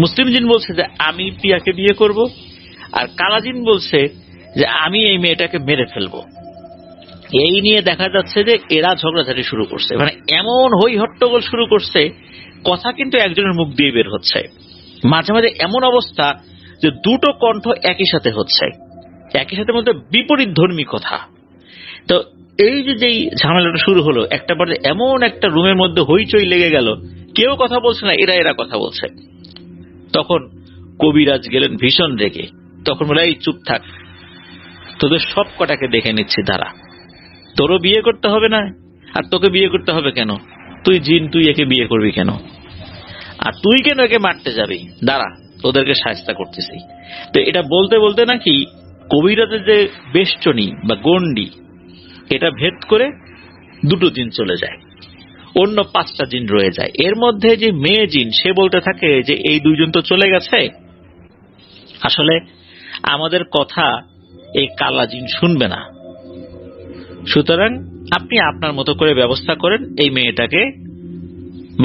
মুসলিম জিন বলছে যে আমি প্রিয়াকে বিয়ে করব, আর কালা জিন বলছে যে আমি এই মেয়েটাকে মেরে ফেলবো। এই নিয়ে দেখা যাচ্ছে যে এরা ঝগড়াঝাটি শুরু করছে, মানে এমন হই হট্টগোল শুরু করছে, কথা কিন্তু একজনের মুখ দিয়ে বের হচ্ছে। মাঝে মাঝে এমন অবস্থা যে 2টো কণ্ঠ একই সাথে হচ্ছে, একই সাথে মধ্যে বিপরীত ধর্মী কথা। তো এই যে যেই ঝামেলাটা শুরু হলো, একটা পর্যায়ে এমন একটা রুমের মধ্যে হইচই লেগে গেল, কেউ কথা বলছে না, এরা কথা বলছে। তখন কবিরাজ গেলেন ভীষণ রেগে। তখন বলে, এই চুপ থাক, তোদের সব কটাকে দেখে নিচ্ছি, দাঁড়া, তোরও বিয়ে করতে হবে না, আর তোকে বিয়ে করতে হবে কেন? তুই জিন, তুই একে বিয়ে করবি কেন? আর তুই কেন একে মারতে যাবি? দাঁড়া, তোদেরকে শায়েস্তা করতেছি। তো এটা বলতে বলতে নাকি কবিরাজের যে বেষ্টনী বা গন্ডি, এটা ভেদ করে 2টো জিন চলে যায়, অন্য 5টা জিন রয়ে যায়। এর মধ্যে যে মেয়ে জিন, সে বলতে থাকে যে এই 2 জন তো চলে গেছে, আসলে আমাদের কথা এই কালা জিন শুনবে না, সুতরাং আপনি আপনার মতো করে ব্যবস্থা করেন, এই মেয়েটাকে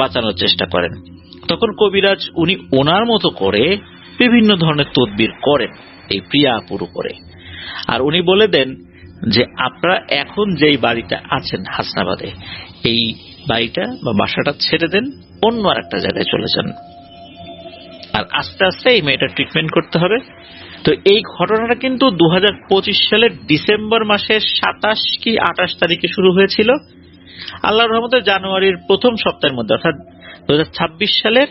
বাঁচানোর চেষ্টা করেন। তখন কবিরাজ উনি ওনার মতো করে বিভিন্ন ধরনের তদবির করেন এই প্রিয়া আপুর উপরে। আর উনি বলে দেন যে আপনারা এখন যেই বাড়িটা আছেন হাসনাবাদে, এই বাড়িটা বা বাসাটা ছেড়ে দেন, অন্য আর একটা জায়গায় চলে যান, আর আস্তে আস্তে এই মেয়েটার ট্রিটমেন্ট করতে হবে। তো এই ঘটনাটা কিন্তু 2025 সালের ডিসেম্বর মাসের 27 কি 28 তারিখে শুরু হয়েছিল। আল্লাহর রহমতে জানুয়ারির প্রথম সপ্তাহের মধ্যে, অর্থাৎ 2026 সালের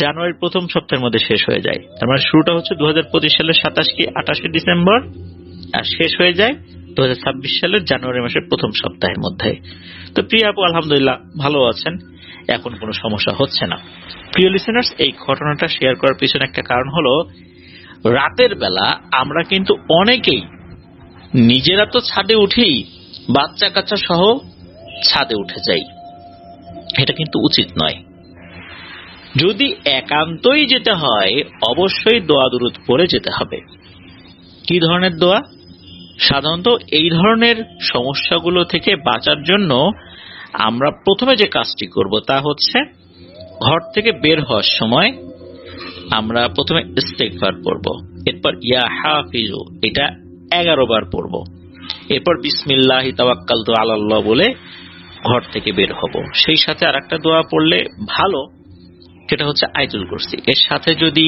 জানুয়ারির প্রথম সপ্তাহের মধ্যে শেষ হয়ে যায়। তার মানে শুরুটা হচ্ছে 2025 সালের 27 কি 28 ডিসেম্বর, আর শেষ হয়ে যায় 2026 সালের জানুয়ারি মাসের প্রথম সপ্তাহের মধ্যে। তো প্রিয়া আপু আলহামদুলিল্লাহ ভালো আছেন, এখন কোনো সমস্যা হচ্ছে না। প্রিয় লিসেনার্স, এই ঘটনাটা শেয়ার করার পিছনে একটা কারণ হলো, রাতের বেলা আমরা কিন্তু অনেকেই নিজেরা তো ছাদে উঠি, বাচ্চা কাচ্চা সহ ছাদে উঠে যাই, এটা কিন্তু উচিত নয়। যদি একান্তই যেতে হয় অবশ্যই দোয়া দুরূদ পড়ে যেতে হবে। কি ধরনের দোয়া? সাধারণত এই ধরনের সমস্যাগুলো থেকে বাঁচার জন্য আমরা প্রথমে যে কাজটি করব তা হচ্ছে ঘর থেকে বের হওয়ার সময় আমরা প্রথমে ইস্তেগফার পড়ব, এরপর ইয়া হাফিজু এটা 11 বার পড়ব, এরপর বিসমিল্লাহি তাওয়াক্কালতু আলাল্লাহ বলে ঘর থেকে বের হব। সেই সাথে আরেকটা দোয়া পড়লে ভালো, সেটা হচ্ছে আয়াতুল কুরসি। এর সাথে যদি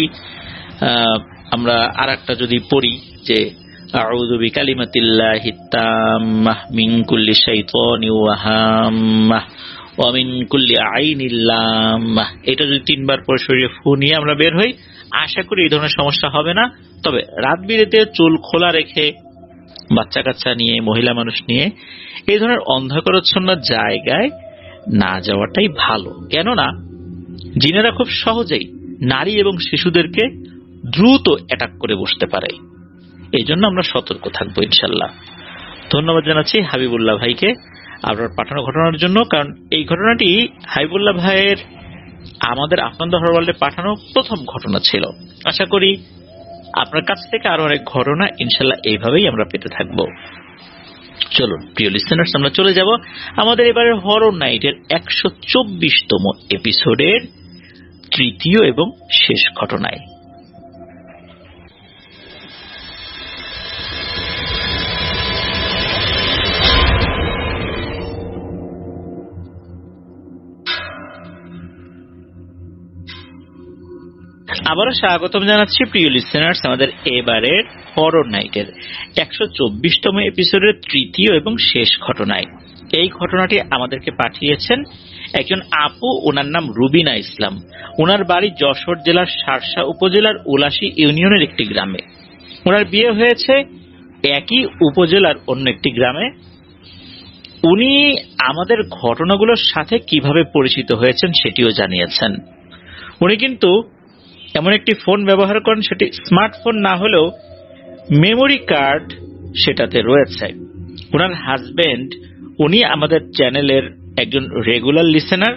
আমরা আরেকটা যদি পড়ি যে আউযু বিকালিমাতিল্লাহিত তাম্মাহ মিন কুল্লি শাইতানির ওয়া হাম্মাহ ওয়া মিন কুল্লি আইনিল লাম্মাহ, এটা যদি 3 বার পরে শরীরে ফু নিয়ে আমরা বের হই, আশা করি এই ধরনের সমস্যা হবে না। তবে রাত বিরেতে চুল খোলা রেখে বাচ্চা কাচ্চা নিয়ে, মহিলা মানুষ নিয়ে এই ধরনের অন্ধকারাচ্ছন্ন জায়গায় না যাওয়াটাই ভালো। কেননা জিনেরা খুব সহজেই নারী এবং শিশুদেরকে দ্রুত অ্যাটাক করে বসতে পারে। এই জন্য আমরা সতর্ক থাকবো ইনশাল্লাহ। ধন্যবাদ জানাচ্ছি হাবিবুল্লাহ ভাইকে আপনার পাঠানো ঘটনার জন্য, কারণ এই ঘটনাটি হাবিবুল্লাহ ভাইয়ের আমাদের আপনাদের হরওয়ার্ল্ডে পাঠানো প্রথম ঘটনা ছিল। আশা করি আপনার কাছ থেকে আরো অনেক ঘটনা ইনশাল্লাহ এইভাবেই আমরা পেতে থাকবো। চলুন প্রিয় লিসেনার্স, আমরা চলে যাব আমাদের এবারের হরর নাইটের 124তম এপিসোডের তৃতীয় এবং শেষ ঘটনায়। আবারও স্বাগতম জানাচ্ছি প্রিয় লিসেনার্স আমাদের এবারের হরর নাইটের 124তম এপিসোডের তৃতীয় এবং শেষ ঘটনায়। এই ঘটনাটি আমাদেরকে পাঠিয়েছেন একজন আপু, ওনার নাম রুবিনা ইসলাম। ওনার বাড়ি যশোর জেলার শার্শা উপজেলার উলাশী ইউনিয়নের একটি গ্রামে। ওনার বিয়ে হয়েছে একই উপজেলার অন্য একটি গ্রামে। উনি আমাদের ঘটনাগুলোর সাথে কিভাবে পরিচিত হয়েছেন সেটিও জানিয়েছেন। উনি কিন্তু এমন একটি ফোন ব্যবহার করেন, সেটি স্মার্টফোন না হলেও মেমোরি কার্ড সেটাতে রয়েছে। ওনার হাজবেন্ড, উনি আমাদের চ্যানেলের একজন রেগুলার লিসেনার।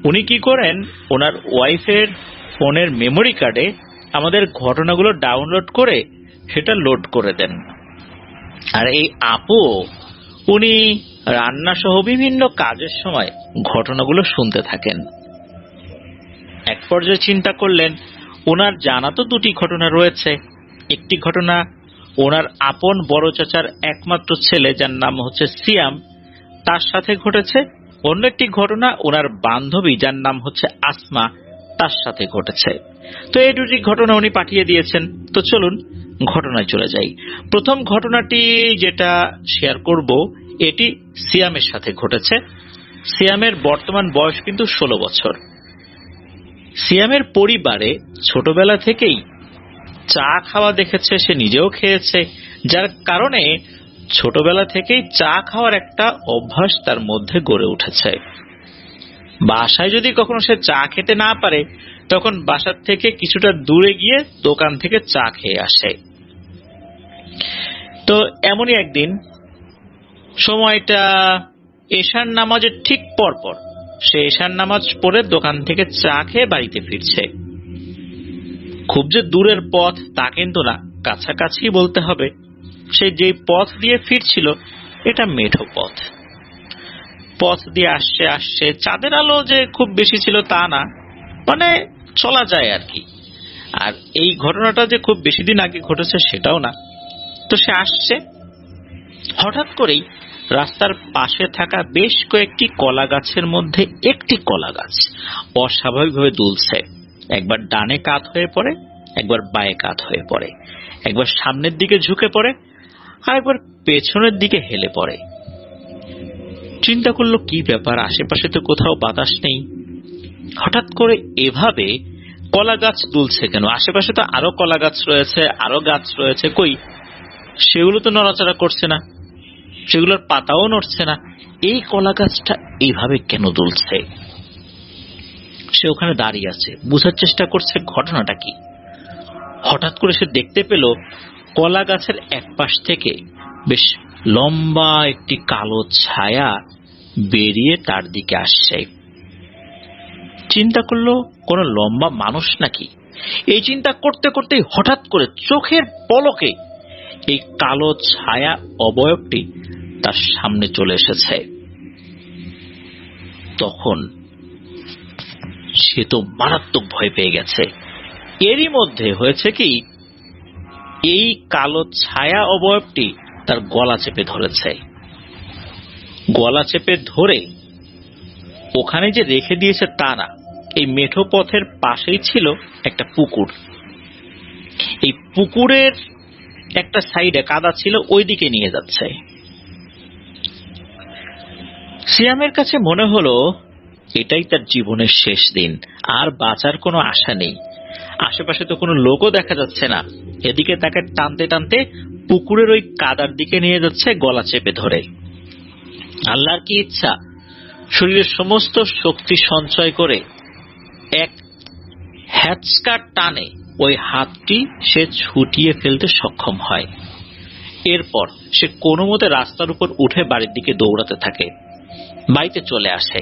উনি কি করেন, ওনার ওয়াইফের ফোনের মেমোরি কার্ডে আমাদের ঘটনাগুলো ডাউনলোড করে সেটা লোড করে দেন। আর এই আপু, উনি রান্না সহ বিভিন্ন কাজের সময় ঘটনাগুলো শুনতে থাকেন। এক পর্যায়ে চিন্তা করলেন, ওনার জানা তো দুটি ঘটনা রয়েছে। একটি ঘটনা ওনার আপন বড় চাচার একমাত্র ছেলে, যার নাম হচ্ছে সিয়াম, তার সাথে ঘটেছে। অন্য একটি ঘটনা ওনার বান্ধবী, যার নাম হচ্ছে আসমা, তার সাথে ঘটেছে। তো এই দুটি ঘটনা উনি পাঠিয়ে দিয়েছেন। তো চলুন ঘটনায় চলে যাই। প্রথম ঘটনাটি যেটা শেয়ার করব, এটি সিয়ামের সাথে ঘটেছে। সিয়ামের বর্তমান বয়স কিন্তু 16 বছর। সিয়ামের পরিবারে ছোটবেলা থেকেই চা খাওয়া দেখেছে, সে নিজেও খেয়েছে, যার কারণে ছোটবেলা থেকেই চা খাওয়ার একটা অভ্যাস তার মধ্যে গড়ে উঠেছে। বাসায় যদি কখনো সে চা খেতে না পারে, তখন বাসার থেকে কিছুটা দূরে গিয়ে দোকান থেকে চা খেয়ে আসে। তো এমনই একদিন, সময়টা এশার নামাজের ঠিক পরপর, সে এশার নামাজ পড়ে দোকান থেকে চা খেয়ে বাড়িতে ফিরছে। খুব যে দূরের পথ তা কিন্তু না, কাছাকাছি বলতে হবে। সে যে পথ দিয়ে ফিরছিল এটা মেঠো পথ। পথ দিয়ে আসছে আসছে, চাঁদের আলো যে খুব বেশি ছিল তা না, মানে চলা যায় আর কি। আর এই ঘটনাটা যে খুব বেশি দিন আগে ঘটেছে সেটাও না। তো সে আসছে, হঠাৎ করেই রাস্তার পাশে থাকা বেশ কয়েকটি কলা গাছের মধ্যে একটি কলা গাছ অস্বাভাবিকভাবে দুলছে। একবার ডানে কাত হয়ে পড়ে, একবার বাঁয়ে কাত হয়ে পড়ে, একবার সামনের দিকে ঝুঁকে পড়ে, আর একবার পেছনের দিকে হেলে পড়ে। চিন্তা করলো কি ব্যাপার, আশেপাশে তো কোথাও বাতাস নেই, হঠাৎ করে এভাবে কলা গাছ দুলছে কেন? আশেপাশে তো আরো কলা গাছ রয়েছে, আরো গাছ রয়েছে, কই সেগুলো তো নড়াচড়া করছে না, সেগুলোর পাতাও নড়ছে না, এই কলা গাছটা এইভাবে কেন দুলছে? সে ওখানে দাঁড়িয়ে আছে, বোঝার চেষ্টা করছে ঘটনাটা কি। হঠাৎ করে সে দেখতে পেল কলা গাছের এক পাশ থেকে বেশ লম্বা একটি কালো ছায়া বেরিয়ে তার দিকে আসছে। চিন্তা করলো কোনো লম্বা মানুষ নাকি। এই চিন্তা করতে করতেই হঠাৎ করে চোখের পলকে এই কালো ছায়া অবয়বটি তার সামনে চলে এসেছে। তখন সে তো মারাত্মক ভয় পেয়ে গেছে। এরই মধ্যে হয়েছে কি, এই কালো ছায়া অবয়বটি তার গলা চেপে ধরেছে। গলা চেপে ধরে ওখানে যে রেখে দিয়েছে তা না, এই মেঠো পথের পাশেই ছিল একটা পুকুর। এই পুকুরের একটা সাইডে কাদা ছিল, ওই দিকে নিয়ে যাচ্ছে। সিয়ামের কাছে মনে হলো এটাই তার জীবনের শেষ দিন, আর বাঁচার কোনো আশা নেই। আশেপাশে তো কোনো লোকও দেখা যাচ্ছে না। এদিকে তাকে টানতে টানতে পুকুরের ওই কাদার দিকে নিয়ে যাচ্ছে গলা চেপে ধরে। আল্লাহর কি ইচ্ছা, শরীরের সমস্ত শক্তি সঞ্চয় করে এক হ্যাচকা টানে ওই হাতটি সে ছুটিয়ে ফেলতে সক্ষম হয়। এরপর সে কোনো মতে রাস্তার উপর উঠে বাড়ির দিকে দৌড়াতে থাকে। বাড়িতে চলে আসে।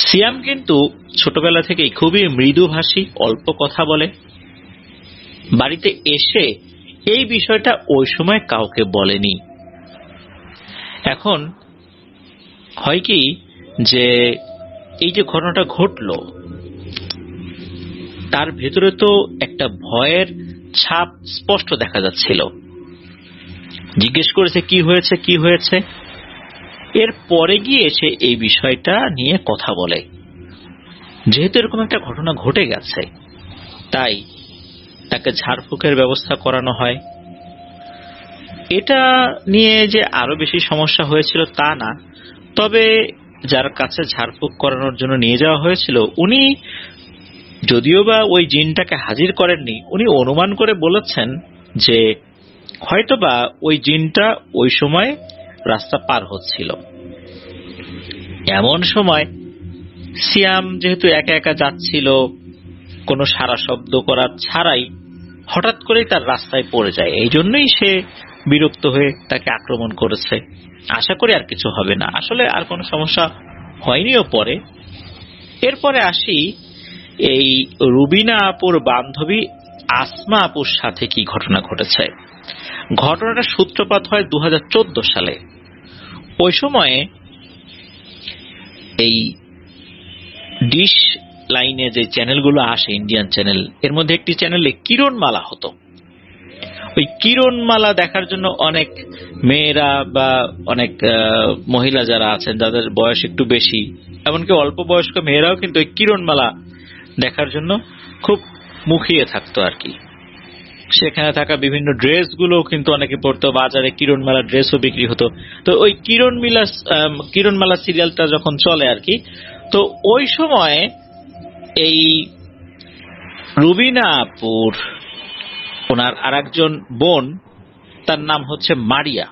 সিয়াম কিন্তু ছোটবেলা থেকেই খুবই মৃদুভাষী, অল্প কথা বলে। বাড়িতে এসে এই বিষয়টা ওই সময় কাউকে বলেনি। এখন হয় কি যে এই যে ঘটনাটা ঘটলো, তার ভেতরে তো একটা ভয়ের ছাপ স্পষ্ট দেখা যাচ্ছিল। জিজ্ঞেস করেছে কি হয়েছে কি হয়েছে। এর পরে গিয়ে সে এই বিষয়টা নিয়ে কথা বলে। যেহেতু এরকম একটা ঘটনা ঘটে গেছে, তাই তাকে ঝাড়ফুঁকের ব্যবস্থা করানো হয়। এটা নিয়ে যে আরো বেশি সমস্যা হয়েছিল তা না, তবে যার কাছে ঝাড়ফুঁক করানোর জন্য নিয়ে যাওয়া হয়েছিল, উনি যদিও বা ওই জিনটাকে হাজির করেননি, উনি অনুমান করে বলেছেন যে হয়তোবা ওই জিনটা ওই সময় রাস্তা পার হচ্ছিল। এমন সময় সিয়াম যেহেতু একা একা যাচ্ছিল, কোনো সারা শব্দ করা ছাড়াই হঠাৎ করেই তার রাস্তায় পড়ে যায়। এই জন্যই সে বিরক্ত হয়ে তাকে আক্রমণ করেছে। আশা করি আর কিছু হবে না। আসলে আর কোনো সমস্যা হয়নিও পরে। এরপরে আসি এই রুবিনা আপুর বান্ধবী আসমা আপুর সাথে কি ঘটনা ঘটেছে। ঘটনাটা সূত্রপাত হয় 2014 সালে। ওই সময়ে এই ডিশ লাইনে যে চ্যানেলগুলো আসে, ইন্ডিয়ান চ্যানেল, এর মধ্যে একটি চ্যানেলে কিরণমালা হতো। ওই কিরণমালা দেখার জন্য অনেক মেয়েরা বা অনেক মহিলা যারা আছেন, যাদের বয়স একটু বেশি, এমনকি অল্প বয়স্ক মেয়েরাও কিন্তু ওই কিরণমালা দেখার জন্য খুব মুখিয়ে থাকতো আর কি। সেখানে থাকা বিভিন্ন ড্রেসগুলো কিন্তু অনেকে পড়তো। বাজারে কিরণমালা ড্রেসও বিক্রি হতো। তো ওই কিরণমালা সিরিয়ালটা যখন চলে আর কি, তো ওই সময় এই রুবিনা আপুর ওনার আর একজন বোন, তার নাম হচ্ছে মারিয়া,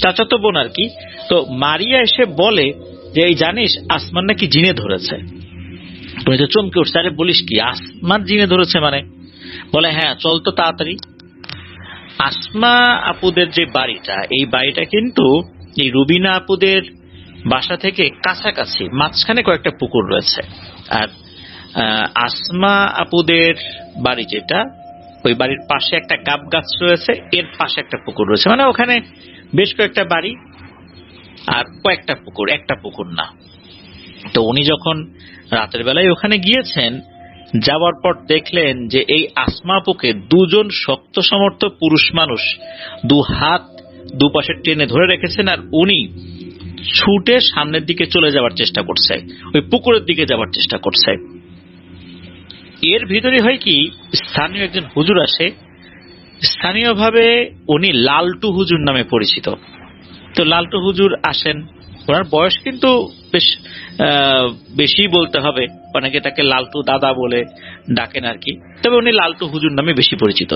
চাচাতো বোন আর কি। তো মারিয়া এসে বলে যে এই জানিস আসমান নাকি জিনে ধরেছে। তুমি তো চমকে উঠছে, আরে বলিস কি, আসমান জিনে ধরেছে মানে? বলে হ্যাঁ, চল তো তাড়াতাড়ি। আসমা আপুদের যে বাড়িটা, এই বাড়িটা কিন্তু এই রুবিনা আপুদের বাসা থেকে কাছাকাছি, মাঝখানে কয়েকটা পুকুর রয়েছে। আর আসমা আপুদের বাড়ি যেটা, ওই বাড়ির পাশে একটা গাব গাছ রয়েছে, এর পাশে একটা পুকুর রয়েছে। মানে ওখানে বেশ কয়েকটা বাড়ি আর কয়েকটা পুকুর, একটা পুকুর না। তো উনি যখন রাতের বেলায় ওখানে গিয়েছেন, যাওয়ার পর দেখলেন যে এই আসমা আপুকে দুজন শক্ত সমর্থ পুরুষ মানুষ দু হাত দুপাশে টেনে ধরে রেখেছেন, আর উনি ছুটে সামনের দিকে চলে যাওয়ার চেষ্টা করছে, ওই পুকুরের দিকে যাওয়ার চেষ্টা করছে। এর ভিতরে হয় কি, স্থানীয় একজন হুজুর আসে। স্থানীয়ভাবে উনি লালটু হুজুর নামে পরিচিত। তো লালটু হুজুর আসেন। ওনার বয়স কিন্তু বেশ বেশি বলতে হবে, অনেকে তাকে লালটু দাদা বলে ডাকেন আর কি, তবে উনি লালটু হুজুর নামে বেশি পরিচিত।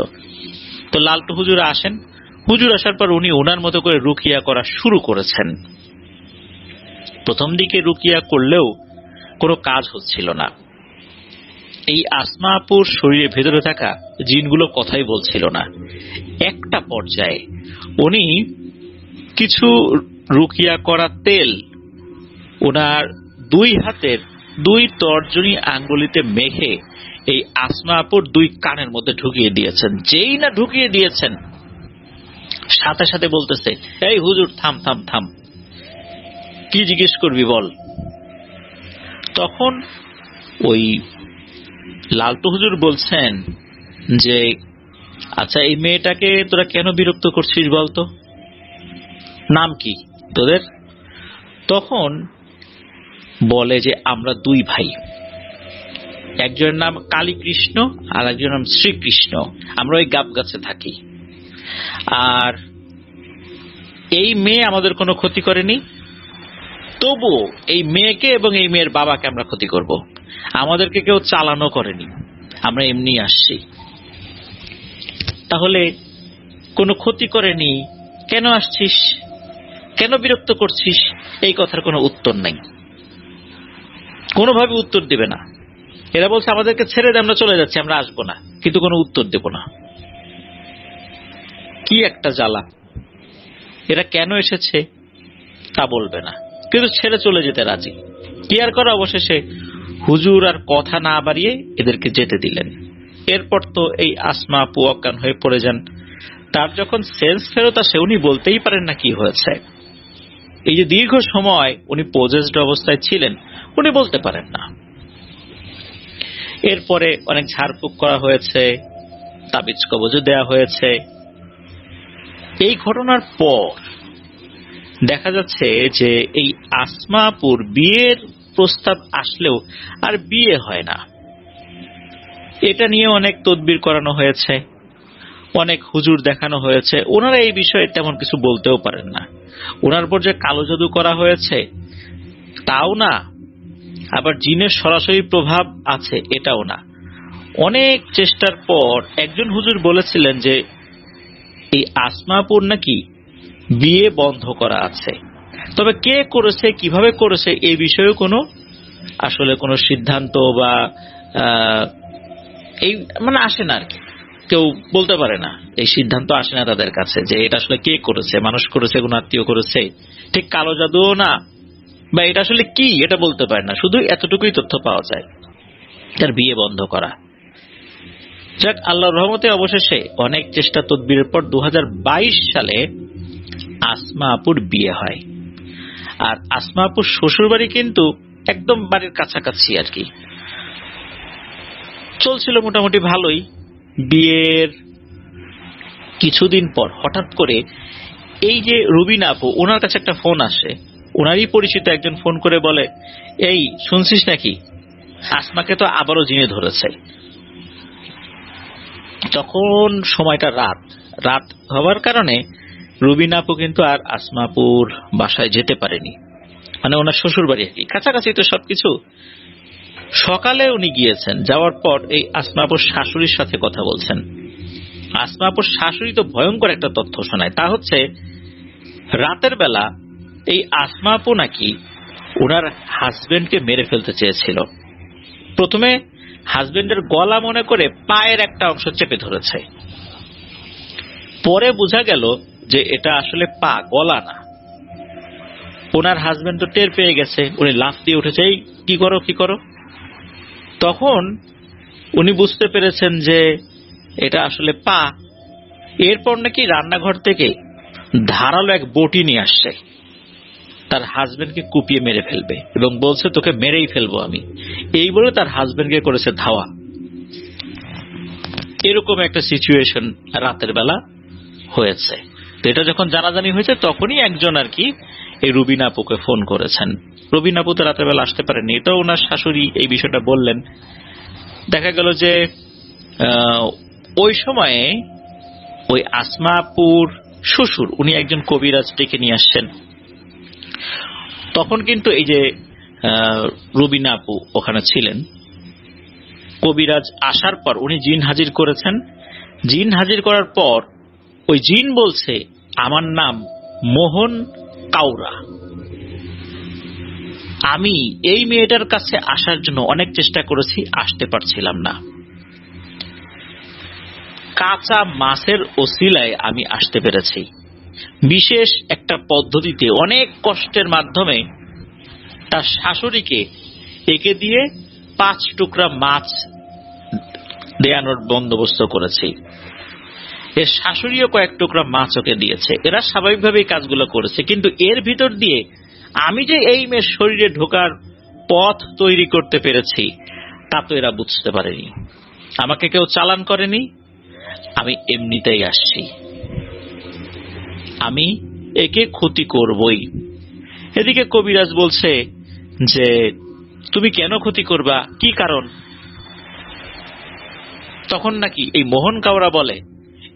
তো লালটু হুজুর আসেন। হুজুর আসার পর উনি ওনার মতো করে রুকিয়া করা শুরু করেছেন। প্রথম দিকে রুকিয়া করলেও কোনো কাজ হচ্ছিল না। এই আসমা আপুর শরীরের ভেতরে থাকা জিনগুলো কথাই বলছিল না। একটা পর্যায়ে উনি কিছু রুকিয়া করা তেল ওনার 2 হাতের 2 তর্জনী আঙ্গুলিতে মেখে এই আসমা আপুর 2 কানের মধ্যে ঢুকিয়ে দিয়েছেন। যেই না ঢুকিয়ে দিয়েছেন, সাথে সাথে বলতেছে, এই হুজুর থাম থাম থাম, কি জিজ্ঞেস করবি বল। তখন ওই লালটু হুজুর বলছেন যে, আচ্ছা এই মেয়েটাকে তোরা কেন বিরক্ত করছিস বলতো, নাম কি তোদের? তখন বলে যে আমরা 2 ভাই, একজনের নাম কালীকৃষ্ণ আর একজনের নাম শ্রীকৃষ্ণ, আমরা ওই গাব গাছে থাকি। আর এই মেয়ে আমাদের কোনো ক্ষতি করেনি, তবু এই মেয়েকে এবং এই মেয়ের বাবাকে আমরা ক্ষতি করব। আমাদেরকে কেউ চালানো করেনি, আমরা এমনি আসছি। তাহলে কোনো ক্ষতি করেনি, কেন আসছিস, কেন বিরক্ত করছিস? এই কথার কোনো উত্তর নাই, কোনোভাবে উত্তর দেবে না। এরা বলছে আমাদেরকে ছেড়ে দে, আমরা চলে যাচ্ছি, আমরা আসবো না, কিন্তু কোনো উত্তর দেব না। কি একটা জ্বালা! এরা কেন এসেছে তা বলবে না, কিন্তু ছেড়ে চলে যেতে রাজি। কি আর করা, অবশেষে হুজুর আর কথা না বাড়িয়ে এদেরকে যেতে দিলেন। এরপর তো এই আসমা আপু অজ্ঞান হয়ে পড়ে যান। তার যখন সেন্স ফেরত আসে, উনি বলতেই পারেন না কি হয়েছে। এই যে দীর্ঘ সময় উনি পজেসড অবস্থায় ছিলেন, উনি বলতে পারেন না। এরপরে অনেক ঝাড়ফুঁক করা হয়েছে, তাবিজ কবজও দেয়া হয়েছে। এই ঘটনার পর দেখা যাচ্ছে যে এই আসমা আপুর বিয়ের প্রস্তাব আসলেও আর বিয়ে হয় না। এটা নিয়ে অনেক তদবির করানো হয়েছে, অনেক হুজুর দেখানো হয়েছে, ওনারা এই বিষয়ে তেমন কিছু বলতেও পারেন না। ওনার উপর যে কালো জাদু করা হয়েছে তাও না, আবার জিনের সরাসরি প্রভাব আছে এটাও না। অনেক চেষ্টার পর একজন হুজুর বলেছিলেন যে এই আসমা আপুর নাকি বিয়ে বন্ধ করা আছে, তবে কে করেছে, কিভাবে করেছে এই বিষয়ে কোনো আসলে কোনো সিদ্ধান্ত বা এই মানে আসে না আর কি, কেউ বলতে পারে না, এই সিদ্ধান্ত আসে না তাদের কাছে যে এটা আসলে কে করেছে, মানুষ করেছে, কোন আত্মীয় করেছে, ঠিক কালো জাদুও না, বা এটা আসলে কি এটা বলতে পারে না। শুধু এতটুকুই তথ্য পাওয়া যায়, তার বিয়ে বন্ধ করা। যাক, আল্লাহর রহমতে অবশেষে অনেক চেষ্টা তদবিরের পর 2022 সালে আসমা আপুর বিয়ে হয়। আর আসমা আপুর শ্বশুর বাড়ি কিন্তু একদম বাড়ির কাছাকাছি আর কি। চলছিল মোটামুটি ভালোই। বিয়ের কিছুদিন পর হঠাৎ করে এই যে রুবিনা আপু, ওনার কাছে একটা ফোন আসে। ওনারই পরিচিত একজন ফোন করে বলে, এই শুনছিস নাকি আসমাকে তো আবারও জিনে ধরেছে। তখন সময়টা রাত হওয়ার কারণে রুবিনা আপু কিন্তু আর আসমা আপুর বাসায় যেতে পারেনি, মানে ওনার শ্বশুর বাড়ি আর কি, কাছাকাছি তো সবকিছু। সকালে উনি গিয়েছেন, যাওয়ার পর এই আসমা আপুর শাশুড়ির সাথে কথা বলছেন। আসমা আপুর শাশুড়ি তো ভয়ঙ্কর একটা তথ্য শোনায়, তা হচ্ছে রাতের বেলা এই আসমা আপু নাকি ওনার হাজবেন্ডকে মেরে ফেলতে চেয়েছিল। প্রথমে হাজবেন্ডের গলা মনে করে পায়ের একটা অংশ চেপে ধরেছে, পরে বোঝা গেল যে এটা আসলে পা, গলা না। ওনার হাজবেন্ড তো টের পেয়ে গেছে, উনি লাফ দিয়ে উঠেছে, এই কি করো কি করো। তখন উনি বুঝতে পেরেছেন যে এটা আসলে পা। এরপর নাকি রান্নাঘর থেকে ধারালো এক বটি নিয়ে আসছে, তার হাজবেন্ডকে কুপিয়ে মেরে ফেলবে এবং বলছে তোকে মেরেই ফেলবো আমি, এই বলে তার হাজবেন্ডকে করেছে ধাওয়া। এরকম একটা সিচুয়েশন রাতের বেলা হয়েছে। তো এটা যখন জানাজানি হয়েছে তখনই একজন আর কি এই রুবিনা আপুকে ফোন করেছেন। রুবিনা আপু তো রাতের বেলা আসতে পারেনি, এটাও ওনার শাশুড়ি এই বিষয়টা বললেন। দেখা গেল যে ওই সময়ে ওই আসমা আপুর শ্বশুর উনি একজন কবিরাজ ডেকে নিয়ে আসছেন। তখন কিন্তু এই যে রুবিনা আপু ওখানে ছিলেন, কবিরাজ আসার পর উনি জিন হাজির করেছেন। জিন হাজির করার পর ওই জিন বলছে আমার নাম মোহন কাউরা, আমি এই মেয়েটার কাছে আসার জন্য অনেক চেষ্টা করেছি, আসতে পারছিলাম না, কাঁচা মাছের ওসিলায় আমি আসতে পেরেছি, বিশেষ একটা পদ্ধতিতে অনেক কষ্টের মাধ্যমে তার শাশুড়িকে একে দিয়ে 5 টুকরা মাছ দেয়ানোর বন্দোবস্ত করেছে। এর শাশুড়িও কয়েক টুকরা মাছ ওকে দিয়েছে। এরা স্বাভাবিকভাবেই কাজগুলো করেছে, কিন্তু এর ভিতর দিয়ে আমি যে এই মেয়ের শরীরে ঢোকার পথ তৈরি করতে পেরেছি তা তো এরা বুঝতে পারেনি। আমাকে কেউ চালান করেনি, আমি এমনিতেই আসছি, আমি একে ক্ষতি করবই। এদিকে কবিরাজ বলছে যে তুমি কেন ক্ষতি করবা, কি কারণ? তখন নাকি এই মোহন কাওড়া বলে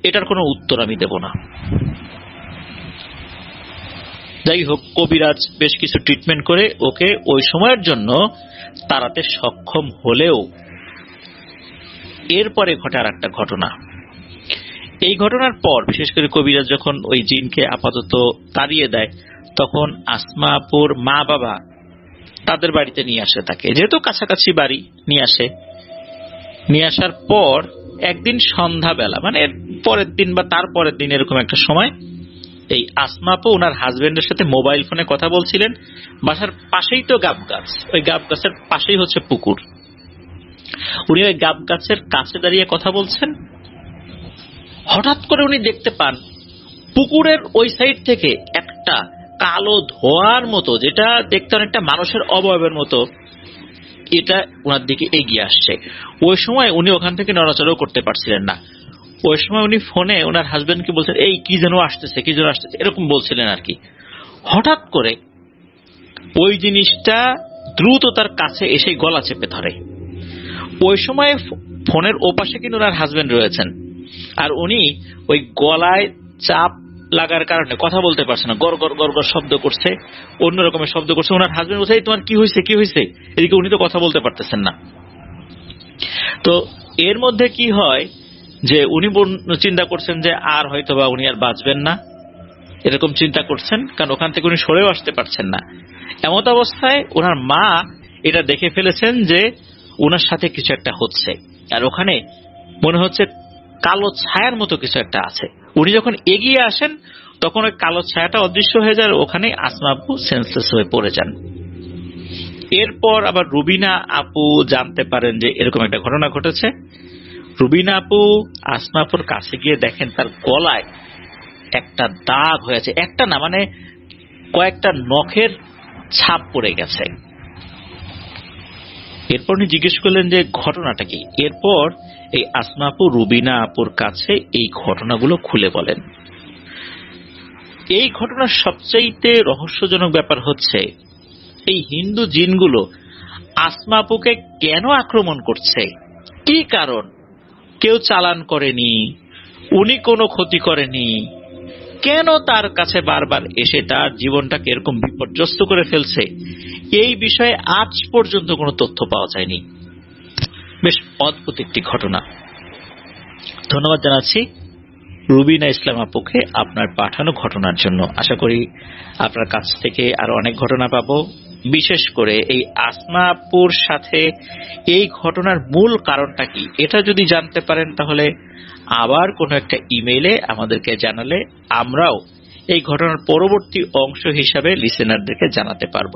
এটার কোনো উত্তর আমি দেব না। যাই হোক, কবিরাজ বেশ কিছু ট্রিটমেন্ট করে ওকে ওই সময়ের জন্য তাড়াতে সক্ষম হলেও এরপরে ঘটে আর একটা ঘটনা। এই ঘটনার পর বিশেষ করে কবিরাজ যখন ওই জিনকে আপাতত তাড়িয়ে দেয়, তখন আসমা আপুর মা বাবা তাদের বাড়িতে নিয়ে আসে তাকে, যেহেতু কাছাকাছি বাড়ি। নিয়ে আসার পর একদিন সন্ধ্যাবেলা, মানে পরের দিন বা তার পরের দিন এরকম একটা সময়, এই আসমা আপু ওনার হাজবেন্ডের সাথে মোবাইল ফোনে কথা বলছিলেন। বাসার পাশেই তো গাব গাছ, ওই গাব গাছের পাশেই হচ্ছে পুকুর। উনি ওই গাব গাছের কাছে দাঁড়িয়ে কথা বলছেন। হঠাৎ করে উনি দেখতে পান পুকুরের ওই সাইড থেকে একটা কালো ধোঁয়ার মতো, যেটা দেখতে অনেকটা মানুষের অবয়বের মতো, এটা ওনার দিকে এগিয়ে আসছে। ওই সময় উনি ওখান থেকে নড়াচড়াও করতে পারছিলেন না। ওই সময় উনি ফোনে ওনার হাজবেন্ডকে বলছেন, এই কি যেন আসতেছে, কি যেন আসতেছে, এরকম বলছিলেন আর কি। হঠাৎ করে ওই জিনিসটা দ্রুত তার কাছে এসে গলা চেপে ধরে। ওই সময় ফোনের ওপাশে কিন্তু ওনার হাজবেন্ড রয়েছেন, আর উনি ওই গলায় চাপ লাগার কারণে কথা বলতে পারছে না, গড় গড় গড় গড় শব্দ করছে, অন্য রকমের শব্দ করছে। ওনার হাজবেন্ড বলছে, তোমার কি হয়েছে, কি হয়েছে? এদিকে উনি তো কথা বলতে পারতেছেন না। তো এর মধ্যে কি হয় যে উনি চিন্তা করছেন যে আর হয়তোবা উনি আর বাঁচবেন না, এরকম চিন্তা করছেন, কারণ ওখান থেকে উনি সরেও আসতে পারছেন না। এমত অবস্থায় ওনার মা এটা দেখে ফেলেছেন যে ওনার সাথে কিছু একটা হচ্ছে, আর ওখানে মনে হচ্ছে কালো ছায়ার মতো কিছু একটা আছে। উনি যখন এগিয়ে আসেন তখন ওই কালো ছায়াটা অদৃশ্য হয়ে যায়, ওখানে আসমা আপু সেন্সলেস হয়ে পড়ে যান। এরপর আবার রুবিনা আপু জানতে পারেন যে এরকম একটা ঘটনা ঘটেছে। রুবিনা আপু আসমা আপুর কাছে গিয়ে দেখেন তার গলায় একটা দাগ হয়েছে, একটা না মানে কয়েকটা নখের ছাপ পড়ে গেছে। এরপর উনি জিজ্ঞেস করলেন যে ঘটনাটা কি। এরপর এই আসমা আপু রুবিনা আপুর কাছে এই ঘটনাগুলো খুলে বলেন। এই ঘটনার সবচাইতে রহস্যজনক ব্যাপার হচ্ছে এই হিন্দু জিনগুলো আসমা আপুকে কেন আক্রমণ করছে, কি কারণ? কেউ চালান করেনি, উনি কোনো ক্ষতি করেনি, কেন তার কাছে বারবার এসে তার জীবনটাকে এরকম বিপর্যস্ত করে ফেলছে, এই বিষয়ে আজ পর্যন্ত কোনো তথ্য পাওয়া যায়নি। বেশ অদ্ভুত একটি ঘটনা। ধন্যবাদ জানাচ্ছি রুবিনা ইসলাম আপুকে আপনার পাঠানো ঘটনার জন্য। আশা করি আপনার কাছ থেকে আরো অনেক ঘটনা পাবো। বিশেষ করে এই আসমা আপুর সাথে এই ঘটনার মূল কারণটা কি, এটা যদি জানতে পারেন তাহলে আবার কোনো একটা ইমেইলে আমাদেরকে জানালে আমরাও এই ঘটনার পরবর্তী অংশ হিসাবে লিসেনারদেরকে জানাতে পারবো।